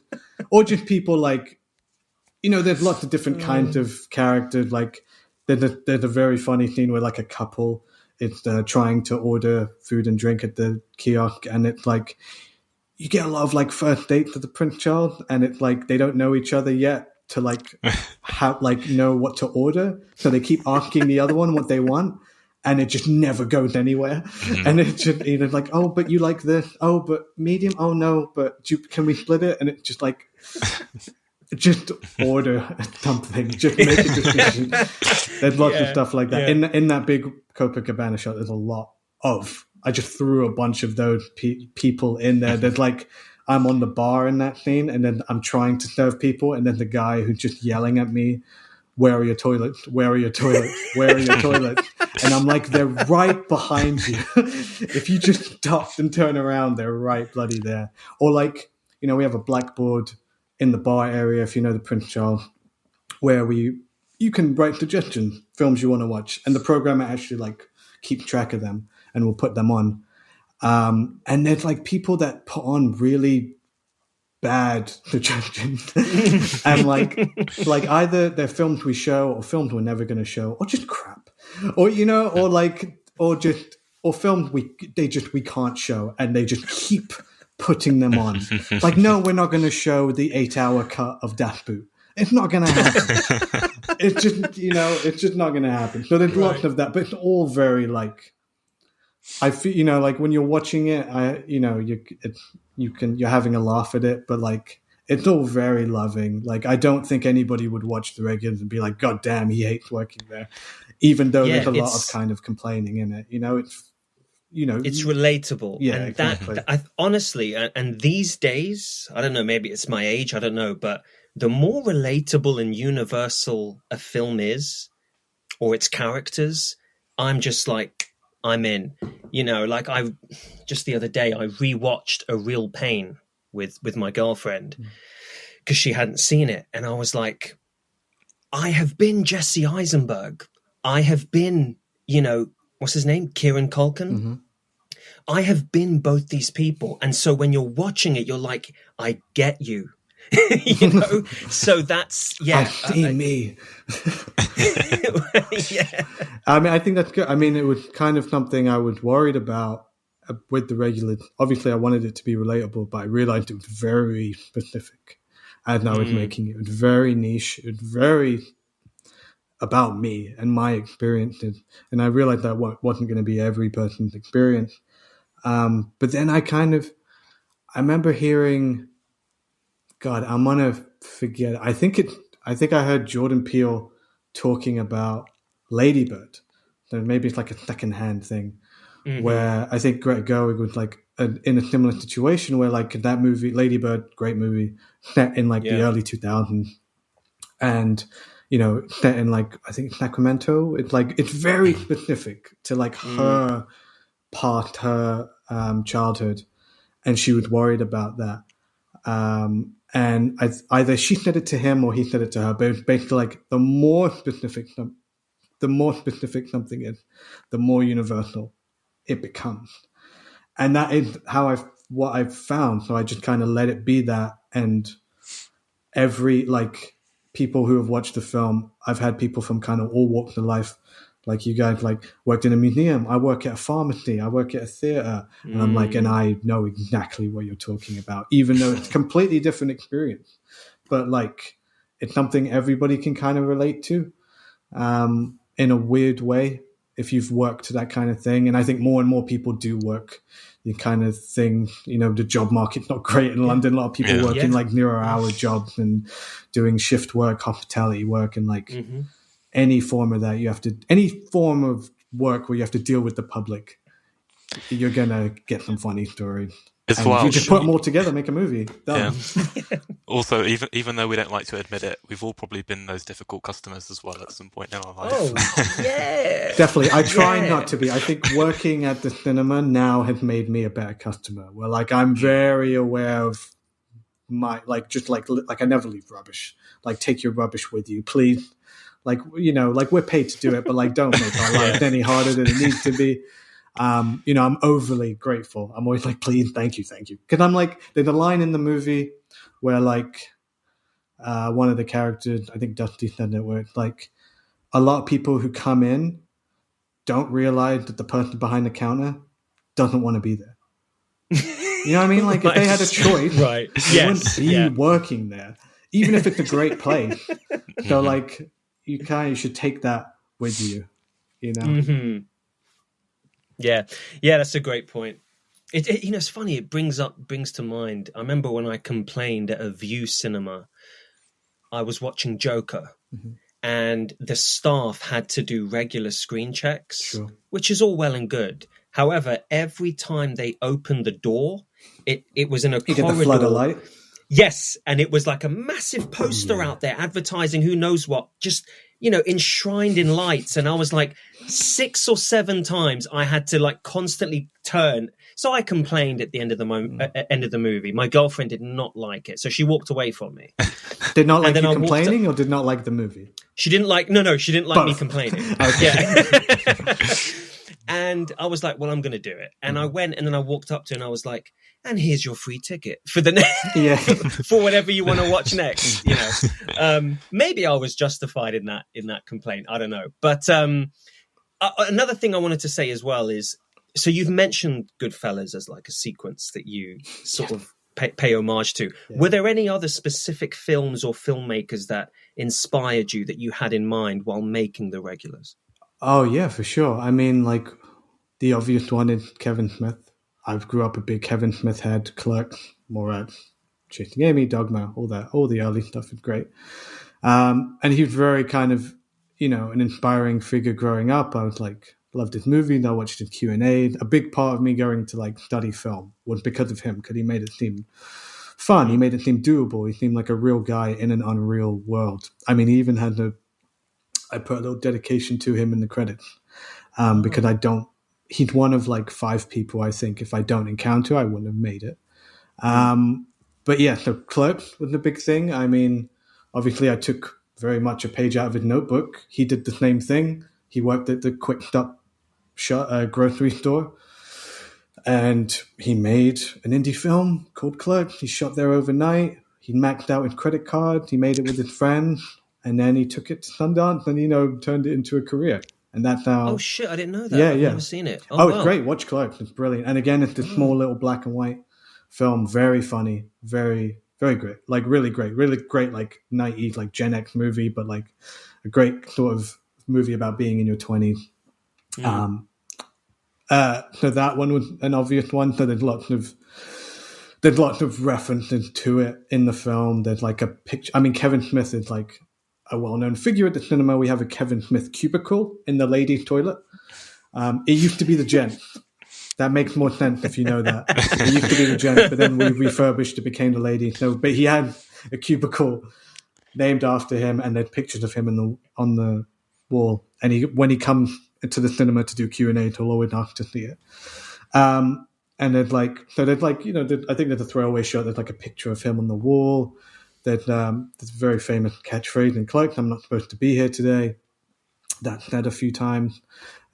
or just people like, there's lots of different kinds of characters. Like there's a very funny scene where like a couple is trying to order food and drink at the kiosk, and it's like you get a lot of like first dates at the Prince Charles, and it's like they don't know each other yet to like know what to order, so they keep asking the other one what they want, and it just never goes anywhere. And it's just like, oh, but you like this, oh, but medium, oh no, but can we split it? And it's just like, just order something, just make a decision. There's lots of stuff like that in that big Copacabana shot. There's a lot I just threw a bunch of those people in there. There's like, I'm on the bar in that scene, and then I'm trying to serve people, and then the guy who's just yelling at me, "Where are your toilets? Where are your toilets? Where are your toilets?" And I'm like, they're right behind you. If you just stop and turn around, they're right bloody there. Or like, you know, we have a blackboard in the bar area, if you know the Prince Charles, where you can write suggestions, films you want to watch, and the programmer actually like keeps track of them and will put them on. And there's like people that put on really bad suggestions, and like either they're films we show or films we're never going to show, or just crap, or you know, or films we can't show, and they just keep putting them on. Like, no, we're not going to show the 8-hour cut of Daft Boot. It's not going to happen. It's just not going to happen. So there's lots of that, but it's all very like, I feel, you know, like when you're watching it, you're having a laugh at it, but like it's all very loving. Like, I don't think anybody would watch the regulars and be like, "God damn, he hates working there," even though there's a lot of kind of complaining in it. You know, it's
relatable.
Yeah,
and
exactly.
that honestly, and these days, I don't know, maybe it's my age, I don't know, but the more relatable and universal a film is, or its characters, I'm just like, I'm in. You know, like just the other day, I rewatched A Real Pain with my girlfriend because she hadn't seen it. And I was like, I have been Jesse Eisenberg. I have been, you know, what's his name? Kieran Culkin.
Mm-hmm.
I have been both these people. And so when you're watching it, you're like, I get you. You know, so that's
I've seen me.
Yeah.
I mean, I think that's good. I mean, it was kind of something I was worried about with the regular. Obviously, I wanted it to be relatable, but I realized it was very specific. As I was making it, it was very niche. It was very about me and my experiences, and I realized that wasn't going to be every person's experience. But then I remember hearing. God, I'm gonna forget. I think I heard Jordan Peele talking about Lady Bird. So maybe it's like a secondhand thing, where I think Greta Gerwig was like in a similar situation where like that movie, Lady Bird, great movie, set in like the early 2000s, and you know, set in like I think Sacramento. It's like it's very specific to like her past, her childhood, and she was worried about that. And either she said it to him or he said it to her, but it's basically like the more specific something is, the more universal it becomes. And that is what I've found. So I just kind of let it be that. And every, like, people who have watched the film, I've had people from kind of all walks of life, like you guys, like worked in a museum. I work at a pharmacy. I work at a theater. And I'm like, and I know exactly what you're talking about, even though it's a completely different experience. But like, it's something everybody can kind of relate to in a weird way if you've worked that kind of thing. And I think more and more people do work the kind of thing. You know, the job market's not great in London. A lot of people working like 0-hour jobs and doing shift work, hospitality work, and like... Any form of that, any form of work where you have to deal with the public, you're gonna get some funny stories.
As well,
you just put them all together, make a movie. Done.
Yeah. Also, even though we don't like to admit it, we've all probably been those difficult customers as well at some point in our life.
Oh, yeah.
Definitely. I try not to be. I think working at the cinema now has made me a better customer. Where like I'm very aware of my like I never leave rubbish. Like, take your rubbish with you, please. Like, you know, like we're paid to do it, but like don't make our life any harder than it needs to be. You know, I'm overly grateful. I'm always like, please, thank you. Because I'm like, there's a line in the movie where like one of the characters, I think Dusty said it, where it's like a lot of people who come in don't realize that the person behind the counter doesn't want to be there. You know what I mean? Like if they had a choice,
right?
They wouldn't be working there, even if it's a great place. So like, you should take that with you, you know?
Yeah, that's a great point. It you know, it's funny. It brings to mind. I remember when I complained at a View Cinema. I was watching Joker, and the staff had to do regular screen checks, which is all well and good. However, every time they opened the door, it was in a
You
corridor.
get the flood of light.
Yes, and it was like a massive poster out there advertising who knows what, just, enshrined in lights. And I was like, 6 or 7 times I had to like constantly turn. So I complained at the end of the end of the movie. My girlfriend did not like it, so she walked away from me.
Did not like you complaining, or did not like the movie?
She didn't like. No, she didn't like me complaining. Yeah. And I was like, well, I'm going to do it. And I went, and then I walked up to her and I was like, and here's your free ticket for the for whatever you want to watch next. Maybe I was justified in that complaint. I don't know. But another thing I wanted to say as well is, so you've mentioned Goodfellas as like a sequence that you sort of pay homage to. Yeah. Were there any other specific films or filmmakers that inspired you that you had in mind while making The Regulars?
Oh, yeah, for sure. I mean, like, the obvious one is Kevin Smith. I grew up a big Kevin Smith head, Clerks, Mallrats, Chasing Amy, Dogma, all the early stuff is great. And he was very kind of, an inspiring figure growing up. I was like, loved his movie, and I watched his Q&A. A big part of me going to like study film was because of him, because he made it seem fun. He made it seem doable. He seemed like a real guy in an unreal world. I mean, he even had I put a little dedication to him in the credits because he's one of like 5 people I think if I don't encounter, I wouldn't have made it. But yeah, so Clerks was the big thing. I mean, obviously I took very much a page out of his notebook. He did the same thing. He worked at the Quick Stop grocery store, and he made an indie film called Clerks. He shot there overnight. He maxed out his credit card. He made it with his friends. And then he took it to Sundance and, turned it into a career. And that's how...
Oh, shit, I didn't know that. I've never seen it.
Oh, it's great. Watch Clerks. It's brilliant. And again, it's a small little black and white film. Very funny. Very, very great. Like, really great. Really great, like, 90s, like, Gen X movie, but, like, a great sort of movie about being in your 20s. So that one was an obvious one. So there's lots of references to it in the film. There's, like, a picture... I mean, Kevin Smith is, like... a well-known figure at the cinema. We have a Kevin Smith cubicle in the ladies' toilet. It used to be the gents. That makes more sense if you know that. It used to be the gents, but then we refurbished it, became the ladies. So, but he had a cubicle named after him, and there's pictures of him on the wall. And when he comes to the cinema to do Q&A, he'll always ask to see it. And there's I think there's a throwaway shot. There's like a picture of him on the wall. There's a very famous catchphrase in Clerks, "I'm not supposed to be here today." That's said a few times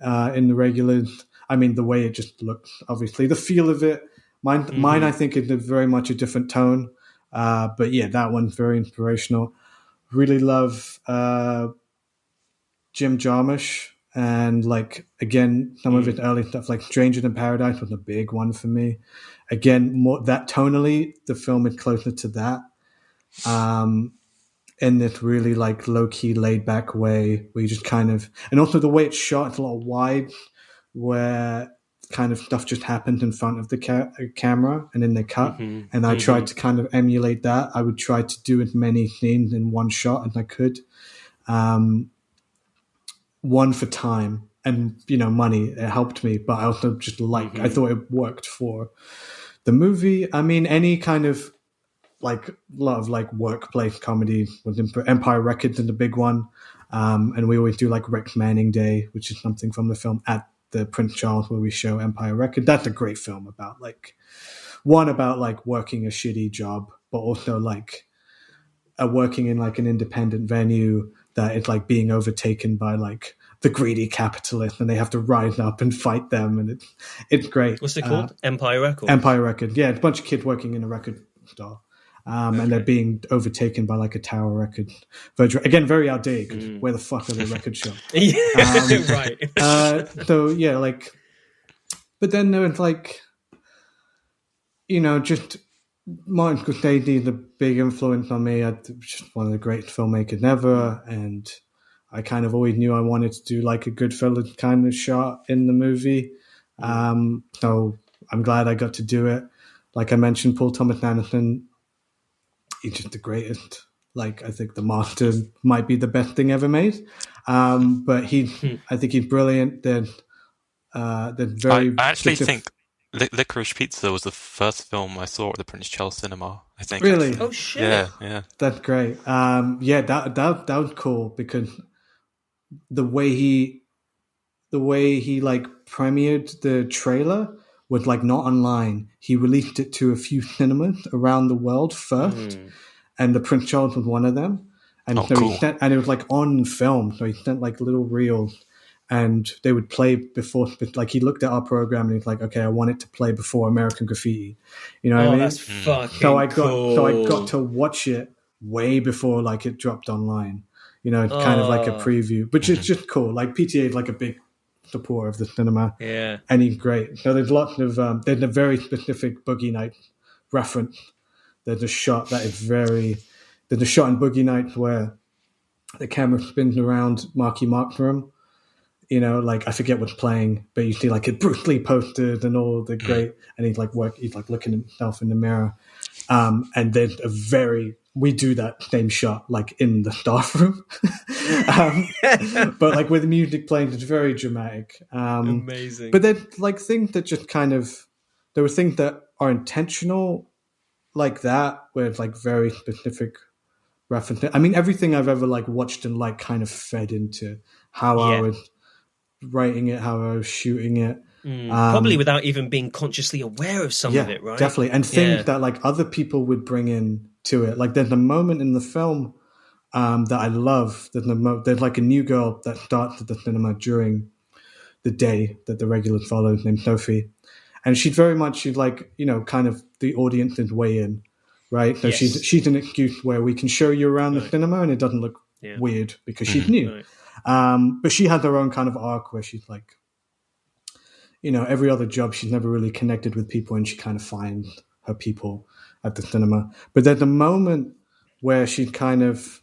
in The Regulars. I mean, the way it just looks, obviously. The feel of it. Mine I think, is very much a different tone. But yeah, that one's very inspirational. Really love Jim Jarmusch. And like, again, some of his early stuff, like Stranger in Paradise was a big one for me. Again, more that tonally, the film is closer to that. In this really like low-key laid-back way where you just kind of, and also the way it's shot, it's a lot wide, where kind of stuff just happens in front of the camera and then they cut. And I tried to kind of emulate that. I would try to do as many scenes in one shot as I could. One for time and, money, it helped me, but I also just I thought it worked for the movie. I mean, any kind of like a lot of like workplace comedy was Empire Records is the big one. And we always do like Rex Manning Day, which is something from the film at the Prince Charles where we show Empire Records. That's a great film about like working a shitty job, but also like working in like an independent venue that is like being overtaken by like the greedy capitalists and they have to rise up and fight them. And it's great.
What's it called? Empire Records?
Empire Records. Yeah. It's a bunch of kids working in a record store. And they're being overtaken by like a Tower Records. Again, very outdated. Where the fuck are the record shops?
Right.
So yeah, like, but then there was like, just Martin Scorsese is a big influence on me. Just one of the greatest filmmakers ever, and I kind of always knew I wanted to do like a Goodfellas kind of shot in the movie. So I'm glad I got to do it. Like I mentioned, Paul Thomas Anderson. He's just the greatest. Like, I think The Master might be the best thing ever made. But I think he's brilliant. Then There's very
I actually
specific.
think Licorice Pizza was the first film I saw at the Prince Charles Cinema. I think
Really?
actually.
Oh shit!
Yeah.
That's great. Yeah, that was cool because the way he like premiered the trailer was like not online. He released it to a few cinemas around the world first, and the Prince Charles was one of them. And
Oh,
so
cool.
he sent, and it was like on film. So he sent like little reels, and they would play before. Like he looked at our program and he's like, "Okay, I want it to play before American Graffiti." You know what I mean?
That's fucking
So I
cool.
got to watch it way before like it dropped online. You know, kind of like a preview, which is just cool. Like PTA is like a big supporter of the cinema.
Yeah.
And he's great. So there's lots of there's a very specific Boogie Nights reference. There's a shot that is there's a shot in Boogie Nights where the camera spins around Marky Mark's room. You know, like I forget what's playing, but you see like a Bruce Lee posters and all the great, and he's like looking at himself in the mirror. And there's we do that same shot like in the staff room, but like with music playing, it's very dramatic.
Amazing.
But there's like things that just kind of, there were things that are intentional like that, where it's like very specific reference. I mean, everything I've ever like watched and like kind of fed into how I was writing it, how I was shooting it.
Probably without even being consciously aware of some of it, right?
Definitely. And things that like other people would bring in to it. Like there's a moment in the film that I love. There's like a new girl that starts at the cinema during the day that the regulars follow, named Sophie. And she's like, you know, kind of the audience's way in, right? So she's an excuse where we can show you around the cinema and it doesn't look weird because she's new. But she has her own kind of arc where she's like, you know, every other job, she's never really connected with people and she kind of finds her people at the cinema. But there's a moment where she kind of,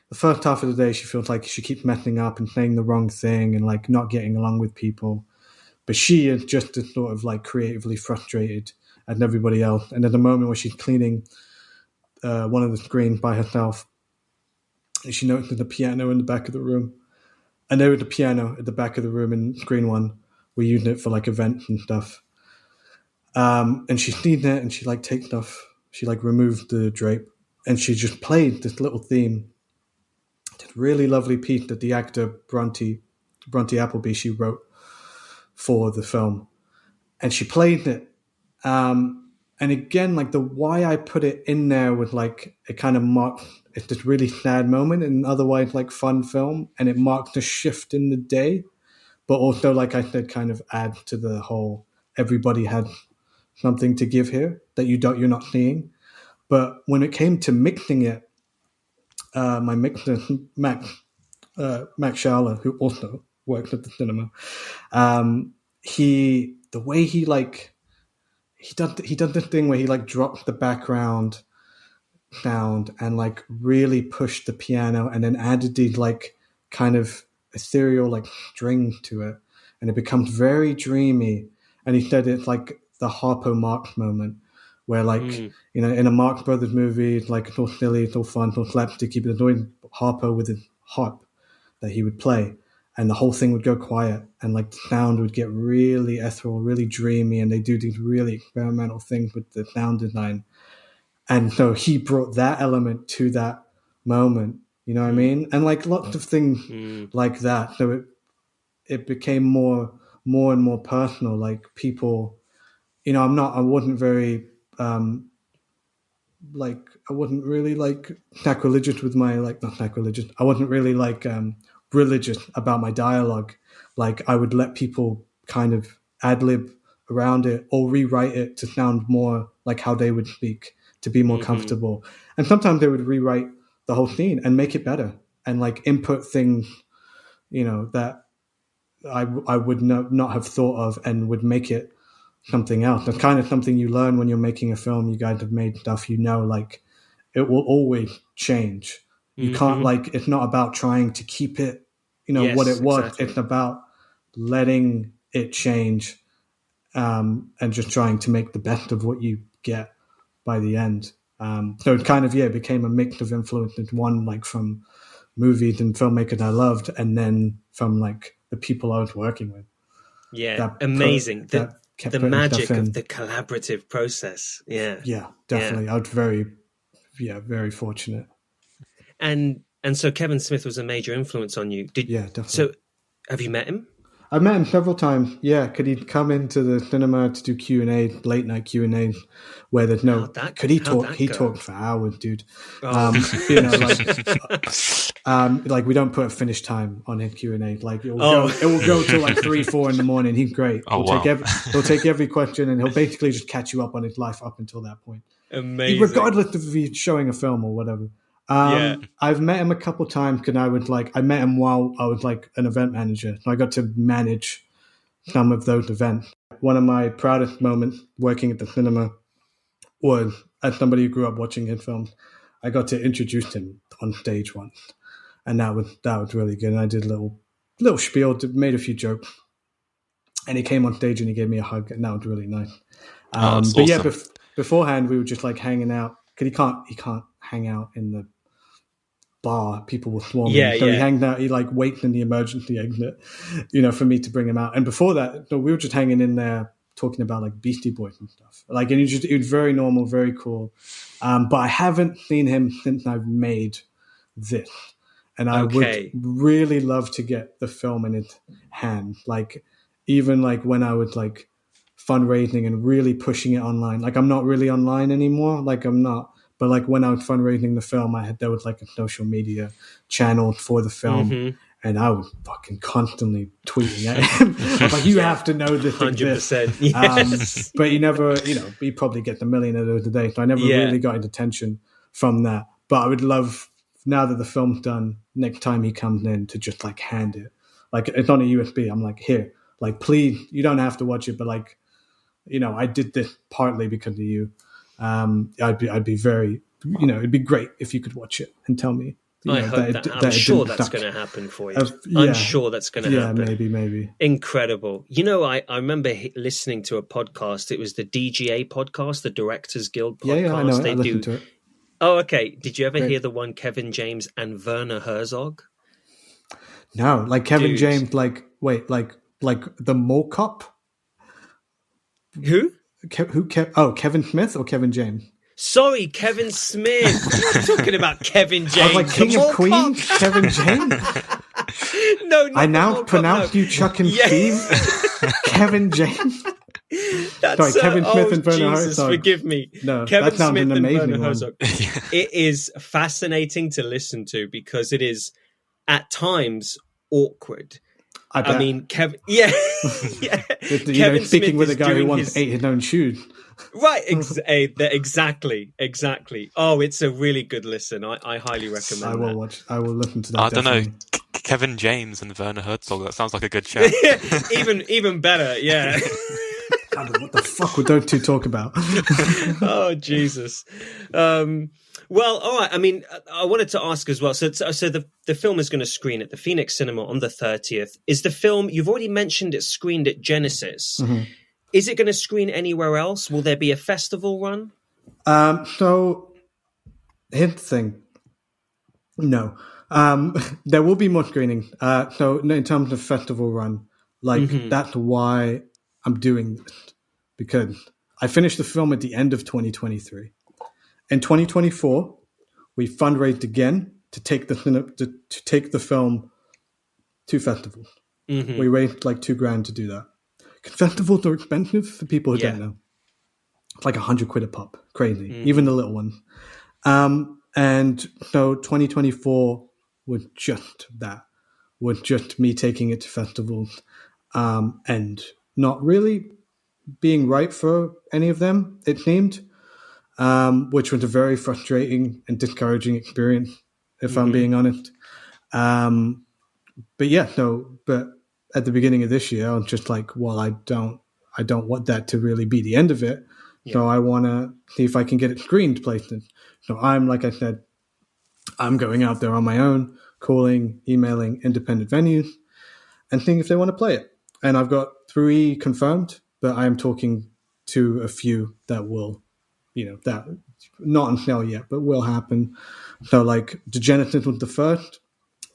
the first half of the day, she feels like she keeps messing up and saying the wrong thing and like not getting along with people. But she is just as sort of like creatively frustrated as everybody else. And there's a moment where she's cleaning one of the screens by herself. And she notices the piano in the back of the room. And there was a piano at the back of the room in screen one. We're using it for like events and stuff. And she's seen it and she like takes off. She like removed the drape and she just played this little theme. This really lovely piece that the actor Bronte Appleby, she wrote for the film. And she played it. And again, like the why I put it in there was like, it kind of marked, it's this really sad moment in an otherwise like fun film. And it marked a shift in the day. But also, like I said, kind of add to the whole, everybody had something to give here that you're not seeing. But when it came to mixing it, my mixer, Max Schauler, who also works at the cinema, he does this thing where he like drops the background sound and like really pushed the piano and then added these like kind of ethereal like string to it, and it becomes very dreamy. And he said it's like the Harpo Marx moment, where like you know, in a Marx Brothers movie, it's like it's all silly, it's all fun, it's all slapsticky, but there's always Harpo with his harp that he would play, and the whole thing would go quiet, and like the sound would get really ethereal, really dreamy, and they do these really experimental things with the sound design. And so he brought that element to that moment. You know what I mean? And like lots of things like that. So it became more and more personal. Like people, you know, I wasn't very, like, I wasn't really like sacrilegious with my, like, not sacrilegious. I wasn't really like religious about my dialogue. Like I would let people kind of ad lib around it or rewrite it to sound more like how they would speak, to be more comfortable. And sometimes they would rewrite the whole scene and make it better and like input things, you know, that I would not have thought of and would make it something else. That's kind of something you learn when you're making a film. You guys have made stuff, you know, like it will always change. You can't like, it's not about trying to keep it, you know, what it was. Exactly. It's about letting it change and just trying to make the best of what you get by the end. So it kind of, it became a mix of influences, one like from movies and filmmakers I loved, and then from like the people I was working with.
Yeah, amazing.
That kept
The
putting
magic
stuff in.
of the collaborative process. Yeah.
Yeah, definitely. I was very fortunate.
And so Kevin Smith was a major influence on you.
Yeah, definitely.
So have you met him?
I've met him several times. Yeah, could he come into the cinema to do Q&A, late night Q&A, where there's no... Could he talk? He talked for hours, dude.
Oh.
Like we don't put a finish time on his Q&A. Like it will go till like 3-4 in the morning. He's great. He'll take every question, and he'll basically just catch you up on his life up until that point.
Amazing.
Regardless of if he's showing a film or whatever. I've met him a couple times because I met him while I was like an event manager. So I got to manage some of those events. One of my proudest moments working at the cinema was, as somebody who grew up watching his films, I got to introduce him on stage once. And that was really good. And I did a little spiel, made a few jokes. And he came on stage and he gave me a hug, and that was really nice. But yeah, beforehand we were just like hanging out, because he can't hang out in the bar. People were swarming. He hangs out. He like waits in the emergency exit, for me to bring him out. And before that, we were just hanging in there talking about like Beastie Boys and stuff. Like, and it was very normal, very cool. But I haven't seen him since I've made this, and I would really love to get the film in his hand. Like, even like when I was like fundraising and really pushing it online. Like, I'm not really online anymore. Like, I'm not. But like when I was fundraising the film, there was like a social media channel for the film, and I was fucking constantly tweeting at him. I was like, "You have to know this."
100%. Yes.
But you never, you probably get a million of those a day. So I never really got his attention from that. But I would love, now that the film's done, next time he comes in, to just like hand it, like it's on a USB. I'm like, here, like, please, you don't have to watch it, but like, I did this partly because of you. I'd be very, it'd be great if you could watch it and tell me.
I hope that. I'm sure that's going to happen for you. I'm sure that's going to happen.
Yeah, maybe.
Incredible. I remember listening to a podcast. It was the DGA podcast, the Directors Guild podcast.
Yeah, I know. I listened to it.
Oh, okay. Did you ever hear the one Kevin James and Werner Herzog?
No, like Kevin James, like the mall cop?
Who?
Kevin Smith or Kevin James?
Sorry, Kevin Smith. You're talking about Kevin James.
I was like King of Queens, Kevin James.
No,
I now pronounce you Chuck and Steve. Kevin James. Sorry, Kevin Smith and Werner Herzog.
Forgive me.
No,
Kevin
that sounds
Smith
an
and
amazing
Werner
one.
Herzog. It is fascinating to listen to because it is at times awkward. I mean, Kevin. Yeah, Kevin
speaking
Smith
with a guy who once
his...
ate his own shoes.
Right, exactly. Oh, it's a really good listen. I highly recommend.
I will listen to that.
I don't know, Kevin James and Werner Herzog. That sounds like a good show.
even better. Yeah.
God, what the fuck would those two talk about?
Oh, Jesus. Well, all right. I mean, I wanted to ask as well. So the film is going to screen at the Phoenix Cinema on the 30th. Is the film, you've already mentioned it screened at Genesis. Mm-hmm. Is it going to screen anywhere else? Will there be a festival run?
So here's the thing. No. There will be more screenings. So in terms of festival run, that's why I'm doing this. Because I finished the film at the end of 2023. In 2024, we fundraised again to take the film to festivals. Mm-hmm. We raised like $2,000 to do that. Festivals are expensive for people who don't know. It's like £100 a pop. Crazy. Even the little ones. And so 2024 was just that. Was just me taking it to festivals and not really being right for any of them, it seemed. Which was a very frustrating and discouraging experience, if I'm being honest. But at the beginning of this year, I was just like, well, I don't want that to really be the end of it. Yeah. So I want to see if I can get it screened places. So like I said, I'm going out there on my own, calling, emailing independent venues and seeing if they want to play it. And I've got 3 confirmed, but I am talking to a few that will, that not on sale yet, but will happen. So like the Genesis was the first,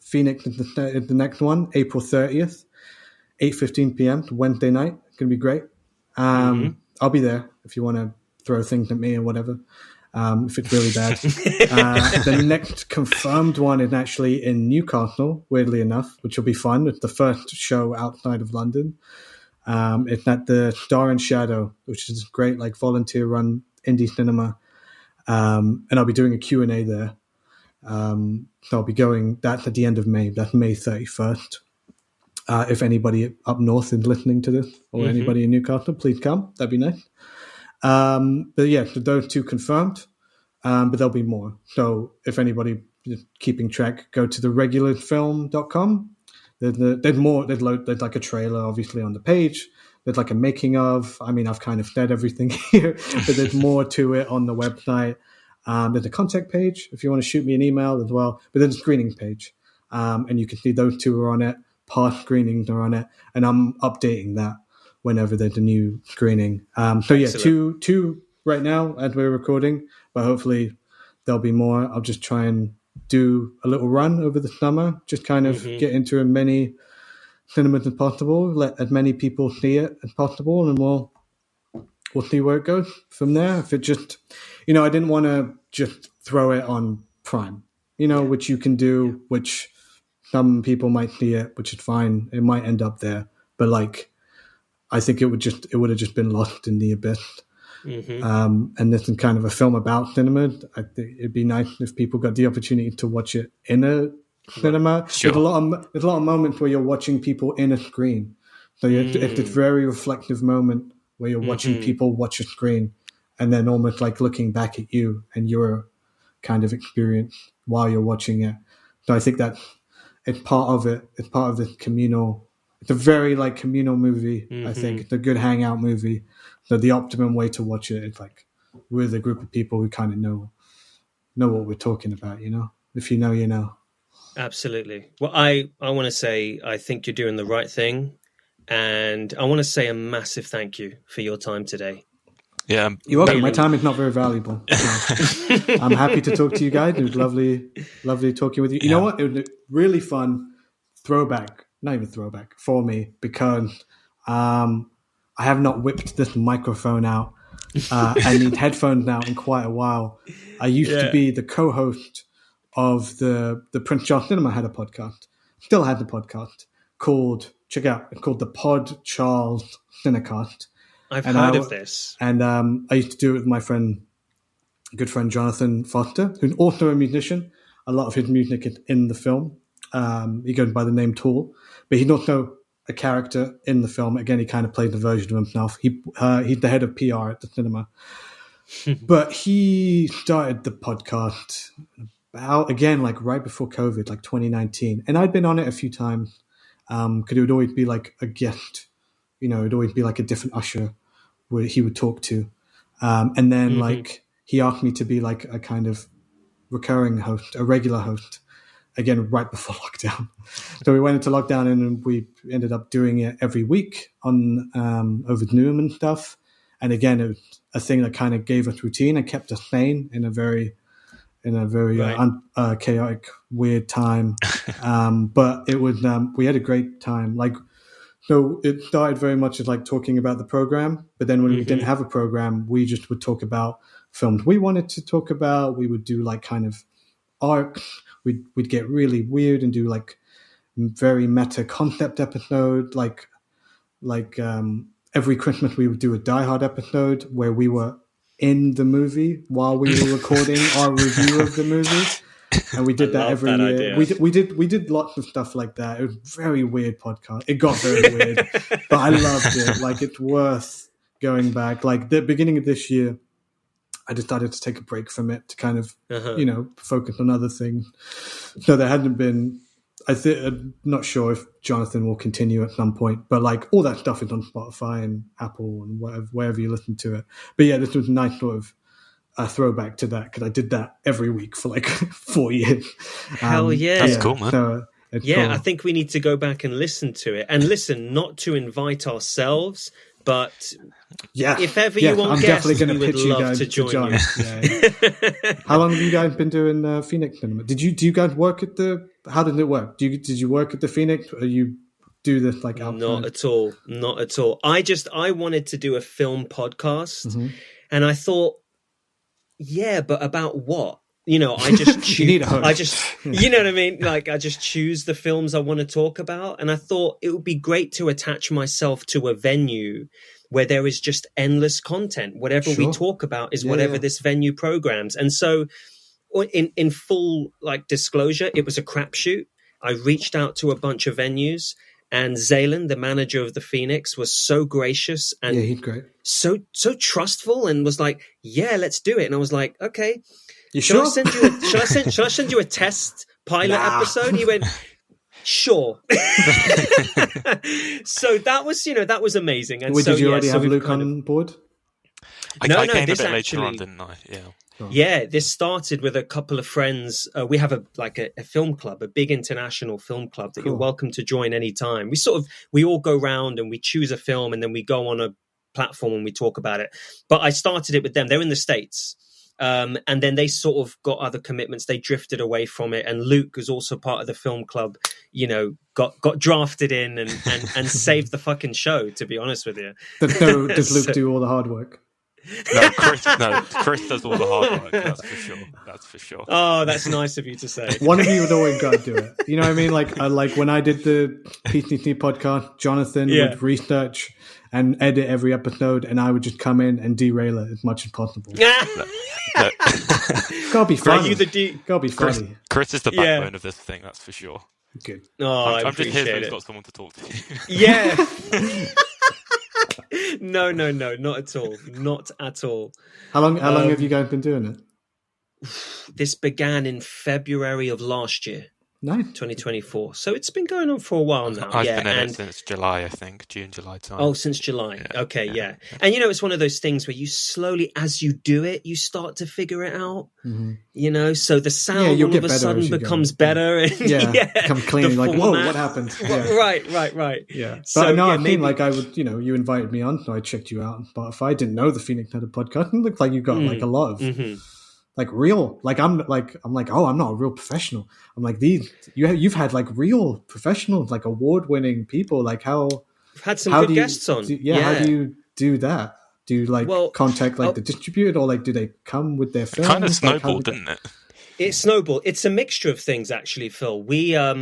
Phoenix is the next one, April 30th. 8:15 p.m. Wednesday night. It's going to be great. I'll be there if you want to throw things at me or whatever, if it's really bad. The next confirmed one is actually in Newcastle, weirdly enough, which will be fun. It's the first show outside of London. It's at the Star and Shadow, which is great, like volunteer-run indie cinema. And I'll be doing a Q&A there. So I'll be going, that's at the end of May. That's May 31st. If anybody up north is listening to this, or anybody in Newcastle, please come. That'd be nice. But yeah, so those two confirmed, but there'll be more. So if anybody is keeping track, go to theregularfilm.com. There's more. There's like a trailer, obviously, on the page. There's like a making of. I mean, I've kind of said everything here, but there's more to it on the website. There's a contact page if you want to shoot me an email as well. But there's a screening page, and you can see those two are on it. Past screenings are on it, and I'm updating that whenever there's a new screening. So yeah, two right now as we're recording, but hopefully there'll be more. I'll just try and do a little run over the summer, just kind of get into as many cinemas as possible, let as many people see it as possible, and we'll see where it goes from there. If it just, I didn't want to just throw it on Prime, which you can do, which some people might see it, which is fine. It might end up there, but I think it would have just been lost in the abyss. And this is kind of a film about cinema. I think it'd be nice if people got the opportunity to watch it in a cinema.
Sure.
There's a lot of moments where you're watching people in a screen. So it's this very reflective moment where you're watching people watch a screen, and then almost like looking back at you and your kind of experience while you're watching it. So I think that it's part of it. It's part of this communal. It's a very communal movie. I think it's a good hangout movie. So the optimum way to watch it is with a group of people who kind of know what we're talking about. If you know, you know.
Absolutely. Well, I want to say I think you're doing the right thing, and I want to say a massive thank you for your time today.
Yeah,
you're welcome. My time is not very valuable. I'm happy to talk to you guys. It was lovely talking with you. You know what? It was a really fun throwback, not even throwback for me, because I have not whipped this microphone out. I need headphones now in quite a while. I used to be the co-host of the Prince Charles Cinema had a podcast, still had the podcast called the Pod Charles Cinecast.
I've heard of this. And
I used to do it with my good friend Jonathan Foster, who's also a musician. A lot of his music is in the film. He goes by the name Tool, but he's also a character in the film. Again, he kind of plays the version of himself. He's the head of PR at the cinema. But he started the podcast right before COVID, 2019. And I'd been on it a few times because it would always be a guest. It'd always be a different usher where he would talk to. And then he asked me to be a kind of recurring host, a regular host, again, right before lockdown. So we went into lockdown and we ended up doing it every week on over Zoom and stuff. And again, it was a thing that kind of gave us routine and kept us sane in a very chaotic, weird time. But it was, we had a great time. So it started very much as talking about the program, but then when we didn't have a program, we just would talk about films we wanted to talk about. We would do kind of arcs. We'd get really weird and do very meta concept episode. Every Christmas we would do a Die Hard episode where we were in the movie while we were recording our review of the movie. And we did that every year. We did lots of stuff like that. It was a very weird podcast. It got very weird, but I loved it. It's worth going back. The beginning of this year, I decided to take a break from it to kind of, focus on other things. So there hadn't been. I'm not sure if Jonathan will continue at some point, but all that stuff is on Spotify and Apple and wherever you listen to it. But yeah, this was a nice sort of a throwback to that because I did that every week for 4 years.
Hell yeah.
That's cool, man.
So cool. I think we need to go back and listen to it. And listen, not to invite ourselves, but if ever you want guests, we would love to join you.
Yeah. How long have you guys been doing Phoenix Cinema? Do you guys work at how did it work? Did you work at the Phoenix? Are you do this like outside?
Not at all. I wanted to do a film podcast,
Mm-hmm.
and I thought, yeah, but about what? You know, I just choose.
You need a host.
I just, you know what I mean? Like, I just choose the films I want to talk about, and I thought it would be great to attach myself to a venue where there is just endless content. Whatever we talk about is whatever this venue programs. And so, in full like disclosure, it was a crapshoot. I reached out to a bunch of venues, and Zaylan, the manager of the Phoenix, was so gracious and
he's great.
so trustful, and was like, "Yeah, let's do it." And I was like, "Okay,
You
shall
sure?
shall I send you a test pilot episode?" He went, "Sure." So that was amazing. And
Did you already have
we've
Luke on board?
I
No,
came
this
a bit later on,
actually-
didn't I? Yeah.
Yeah, this started with a couple of friends. We have a film club, a big international film club that you're welcome to join anytime. We all go round and we choose a film, and then we go on a platform and we talk about it. But I started it with them. They're in the States. And then they sort of got other commitments. They drifted away from it. And Luke, who's also part of the film club, you know, got drafted in and saved the fucking show, to be honest with you.
Does Luke do all the hard work?
No, Chris does all the hard work. That's for sure.
Oh, that's nice of you to say.
One of you would always got to do it. You know what I mean? Like when I did the PCT podcast, Jonathan would research and edit every episode, and I would just come in and derail it as much as possible. Gotta be funny. Gotta be funny.
Chris is the backbone of this thing, that's for sure.
Good.
Oh,
I'm just here so he's got someone to talk to.
Yeah. No, not at all. Not at all.
How long have you guys been doing it?
This began in February of last year.
Nice.
2024. So it's been going on for a while now.
I've been in it since July, I think. June, July time.
Oh, since July. Yeah, okay, yeah. And you know, it's one of those things where you slowly, as you do it, you start to figure it out. Mm-hmm. You know, so the sound all of a sudden becomes better. And,
come clean. Like, whoa, what happened? Yeah.
Right.
Yeah. But
so,
no, I mean, like I would, you know, you invited me on, so I checked you out. But if I didn't know the Phoenix had a podcast, it looked like you got like a lot of... Mm-hmm. Like real, like I'm like, oh, I'm not a real professional. I'm like, you've had like real professionals, like award-winning people. Like how
we've had some good guests on.
How do you do that? Do you like contact like the distributor, or like do they come with their films?
It kind of snowballed, didn't it?
It snowballed. It's a mixture of things, actually, Phil.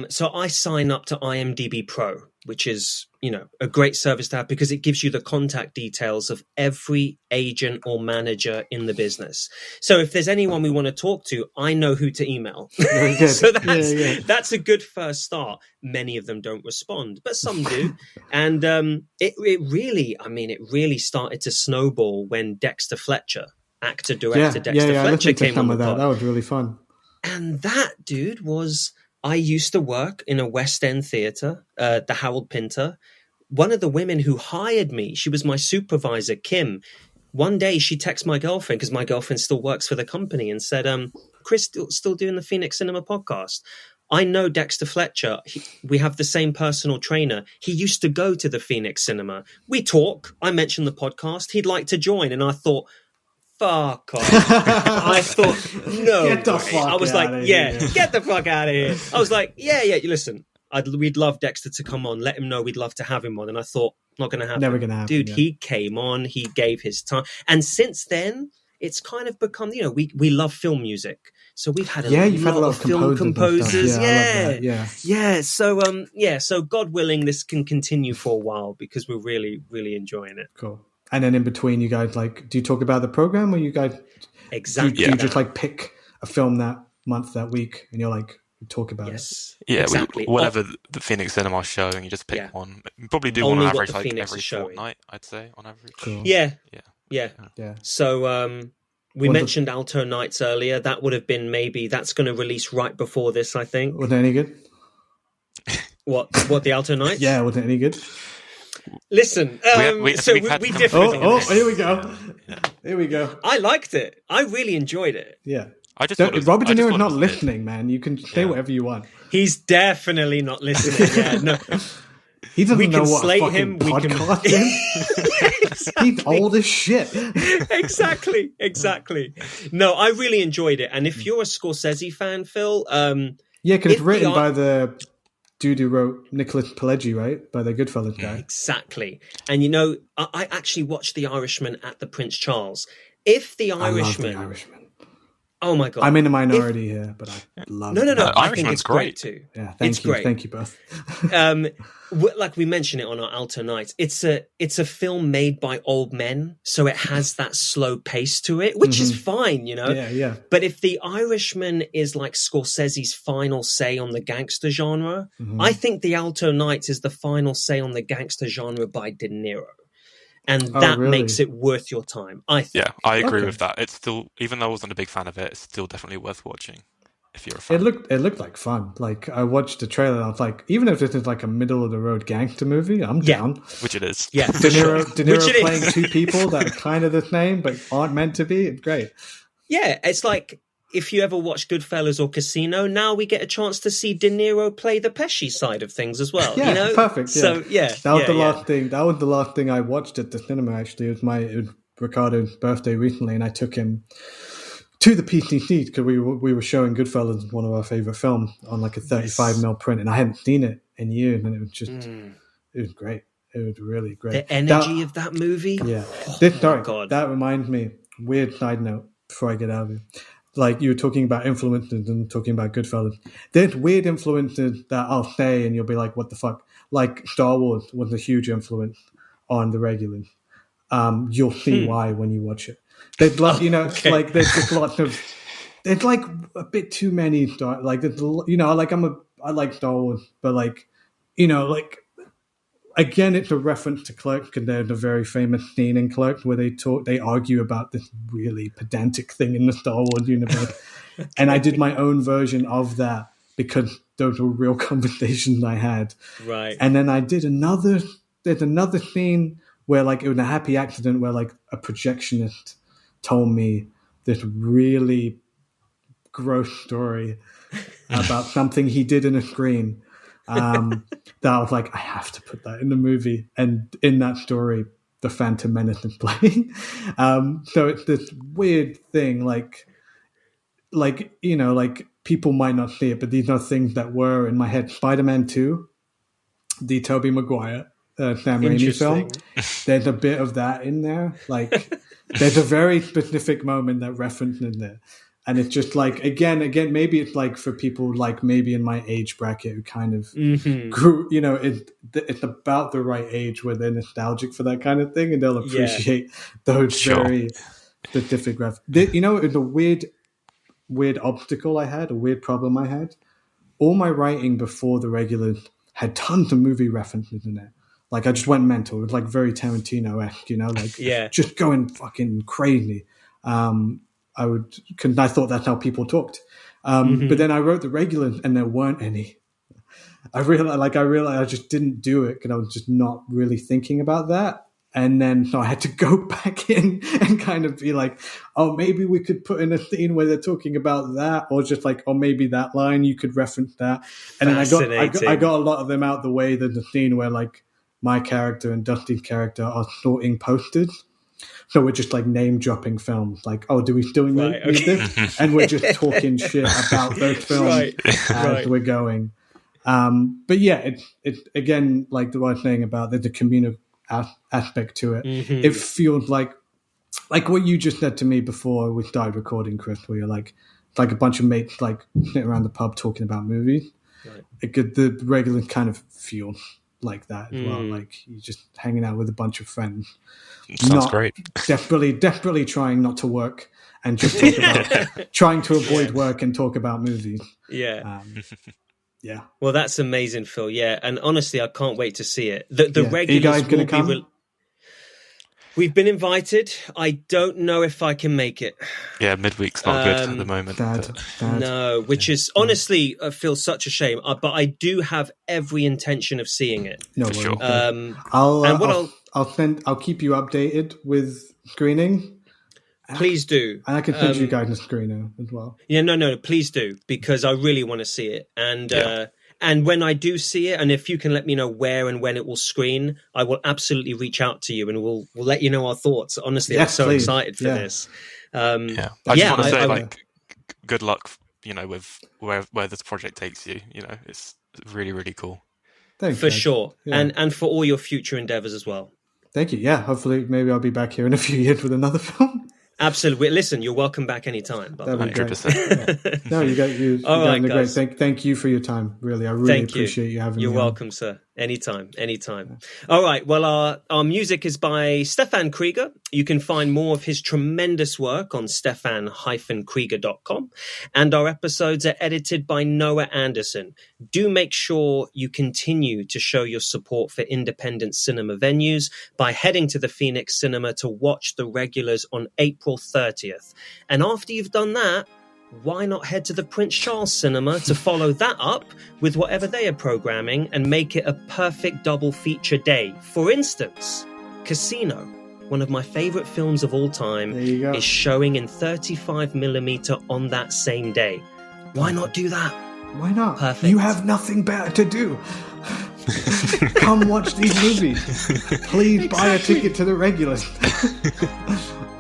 So I sign up to IMDb Pro, which is, you know, a great service to have because it gives you the contact details of every agent or manager in the business. So if there's anyone we want to talk to, I know who to email. So that's a good first start. Many of them don't respond, but some do. And it really started to snowball when Dexter Fletcher, actor-director Dexter Fletcher came on the pod.
That was really fun.
And that, dude, I used to work in a West End theatre, the Harold Pinter. One of the women who hired me, she was my supervisor, Kim. One day she texted my girlfriend, because my girlfriend still works for the company, and said, Chris, still doing the Phoenix Cinema podcast. I know Dexter Fletcher. We have the same personal trainer. He used to go to the Phoenix Cinema. We talk. I mentioned the podcast. He'd like to join. And I thought, fuck off. I thought, no.
Get the fuck
I was
out
like,
of
yeah,
here.
get the fuck out of here. I was like, yeah, listen, we'd love Dexter to come on. Let him know we'd love to have him on. And I thought, not going to happen.
Never going to happen.
Dude, he came on. He gave his time. And since then, it's kind of become, you know, we love film music. So we've had a lot of film composers. Yeah. So God willing, this can continue for a while because we're really, really enjoying it.
Cool. And then in between, you guys like, do you talk about the program, or you guys
exactly?
Do you just like pick a film that month, that week, and you're like talk about it?
Yeah,
exactly.
Whatever the Phoenix Cinema is showing, you just pick one. You probably do one on average, like every fortnight, I'd say, on average.
Cool.
Yeah. So we mentioned Alto Nights earlier. That would have been that's going to release right before this, I think.
Was it any good?
What the Alto Nights?
Yeah, was it any good?
Listen, we differ.
Oh, here we go. Here we go.
I liked it. I really enjoyed it.
Yeah.
Robert
De Niro's not listening, man. You can say whatever you want.
He's definitely not listening. Yeah, no.
He doesn't know what
slate
a fucking
him.
podcast is. He's old as shit.
Exactly. No, I really enjoyed it. And if you're a Scorsese fan, Phil,
because it's written by the dude who wrote Nicholas Pileggi, right? By the Goodfellas guy.
Exactly. And I actually watched The Irishman at the Prince Charles. If The Irishman...
I love The Irishman.
Oh my God.
I'm in a minority here, but I love it.
No. I think it's great too.
Yeah, Thank you both.
Like we mentioned it on our Alto Nights, it's a film made by old men, so it has that slow pace to it, which is fine,
Yeah.
But if The Irishman is like Scorsese's final say on the gangster genre, I think The Alto Nights is the final say on the gangster genre by De Niro. And that makes it worth your time, I think.
Yeah, I agree with that. It's still, even though I wasn't a big fan of it, it's still definitely worth watching if you're a fan.
It looked like fun. Like, I watched the trailer and I was like, even if this is like a middle of the road gangster movie, I'm down.
Which it is.
Yeah,
De Niro playing two people that are kind of the same but aren't meant to be. It's great.
Yeah, it's like if you ever watch Goodfellas or Casino, now we get a chance to see De Niro play the Pesci side of things as well.
Yeah, perfect. Yeah.
So
that was the last thing. That was the last thing I watched at the cinema. Actually, it was Ricardo's birthday recently, and I took him to the PCC because we were showing Goodfellas, one of our favorite films, on like a 35mm print, and I hadn't seen it in years, and it was just it was great. It was really great.
The energy of that movie.
Yeah.
God.
That reminds me. Weird side note before I get out of it. Like, you were talking about influences and talking about Goodfellas. There's weird influences that I'll say and you'll be like, what the fuck? Like, Star Wars was a huge influence on the regulars. You'll see why when you watch it. There's like, like, there's just lots of, there's like a bit too many Star, like, there's, like, I like Star Wars, but like, like, again, it's a reference to Clerks because there's a very famous scene in Clerks where they argue about this really pedantic thing in the Star Wars universe. And I did my own version of that because those were real conversations I had.
Right.
And then I did there's another scene where like it was a happy accident where like a projectionist told me this really gross story about something he did in a screen. That I was like, I have to put that in the movie, and in that story, the Phantom Menace is playing. So it's this weird thing, like like people might not see it, but these are things that were in my head. Spider-Man 2, the Tobey Maguire Sam Raimi film. There's a bit of that in there. Like, there's a very specific moment that referenced in there. And it's just like, again, maybe it's like for people like maybe in my age bracket who kind of grew, it's about the right age where they're nostalgic for that kind of thing and they'll appreciate those very specific it's a weird obstacle I had, a weird problem I had. All my writing before the regulars had tons of movie references in it. Like, I just went mental. It was like very Tarantino-esque, just going fucking crazy. I thought that's how people talked. But then I wrote the regulars and there weren't any. I realized I just didn't do it because I was just not really thinking about that. And then so I had to go back in and kind of be like, oh, maybe we could put in a scene where they're talking about that, or just like, oh, maybe that line, you could reference that. And then I got a lot of them out the way. There's a scene where like my character and Dusty's character are sorting posters. So we're just like name dropping films, like, oh, do we still need this? And we're just talking shit about those films as we're going. But yeah, it's again, like the right thing about the communal aspect to it. It feels like what you just said to me before we started recording, Chris, where you're like, it's like a bunch of mates like sitting around the pub talking about movies. The regular kind of feels like that as well. Like, you're just hanging out with a bunch of friends.
Sounds great.
Desperately trying not to work and just talk about trying to avoid work and talk about movies.
Yeah.
Yeah.
Well, that's amazing, Phil. Yeah. And honestly, I can't wait to see it. The regulars,
are you guys going to come?
We've been invited. I don't know if I can make it.
Yeah, midweek's not good at the moment.
Sad.
Which is honestly, I feel such a shame. But I do have every intention of seeing it.
No,
for sure.
I'll keep you updated with screening.
Please do.
And I can send you guys a screener as well.
Yeah, no, please do, because I really want to see it. And when I do see it, and if you can let me know where and when it will screen, I will absolutely reach out to you and we'll let you know our thoughts. Honestly, I'm so excited for this.
I just want to say, good luck, with where this project takes you. It's really, really cool.
Thanks,
For
man.
sure.
Yeah.
And for all your future endeavors as well.
Thank you. Yeah, hopefully maybe I'll be back here in a few years with another film.
Absolutely. Listen, you're welcome back anytime. By the way.
100%.
Yeah. No, you
All right,
great.
guys.
Thank you for your time. Really, I really appreciate you having me.
You're welcome, sir. Anytime. All right. Well, our music is by Stefan Krieger. You can find more of his tremendous work on stefan-krieger.com. And our episodes are edited by Noah Anderson. Do make sure you continue to show your support for independent cinema venues by heading to the Phoenix Cinema to watch The Regulars on April 30th. And after you've done that, why not head to the Prince Charles Cinema to follow that up with whatever they are programming and make it a perfect double feature day? For instance, Casino, one of my favorite films of all time, is showing in 35mm on that same day. Why not do that?
Why not?
Perfect.
You have nothing better to do. Come watch these movies. Please buy a ticket to The Regulars.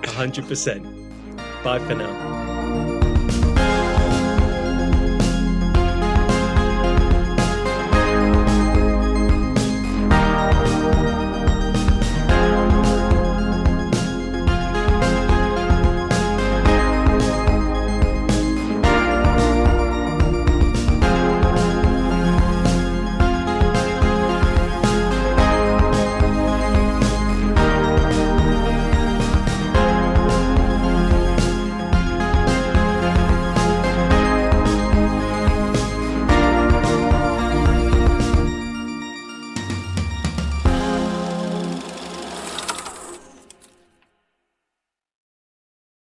100%. Bye for now.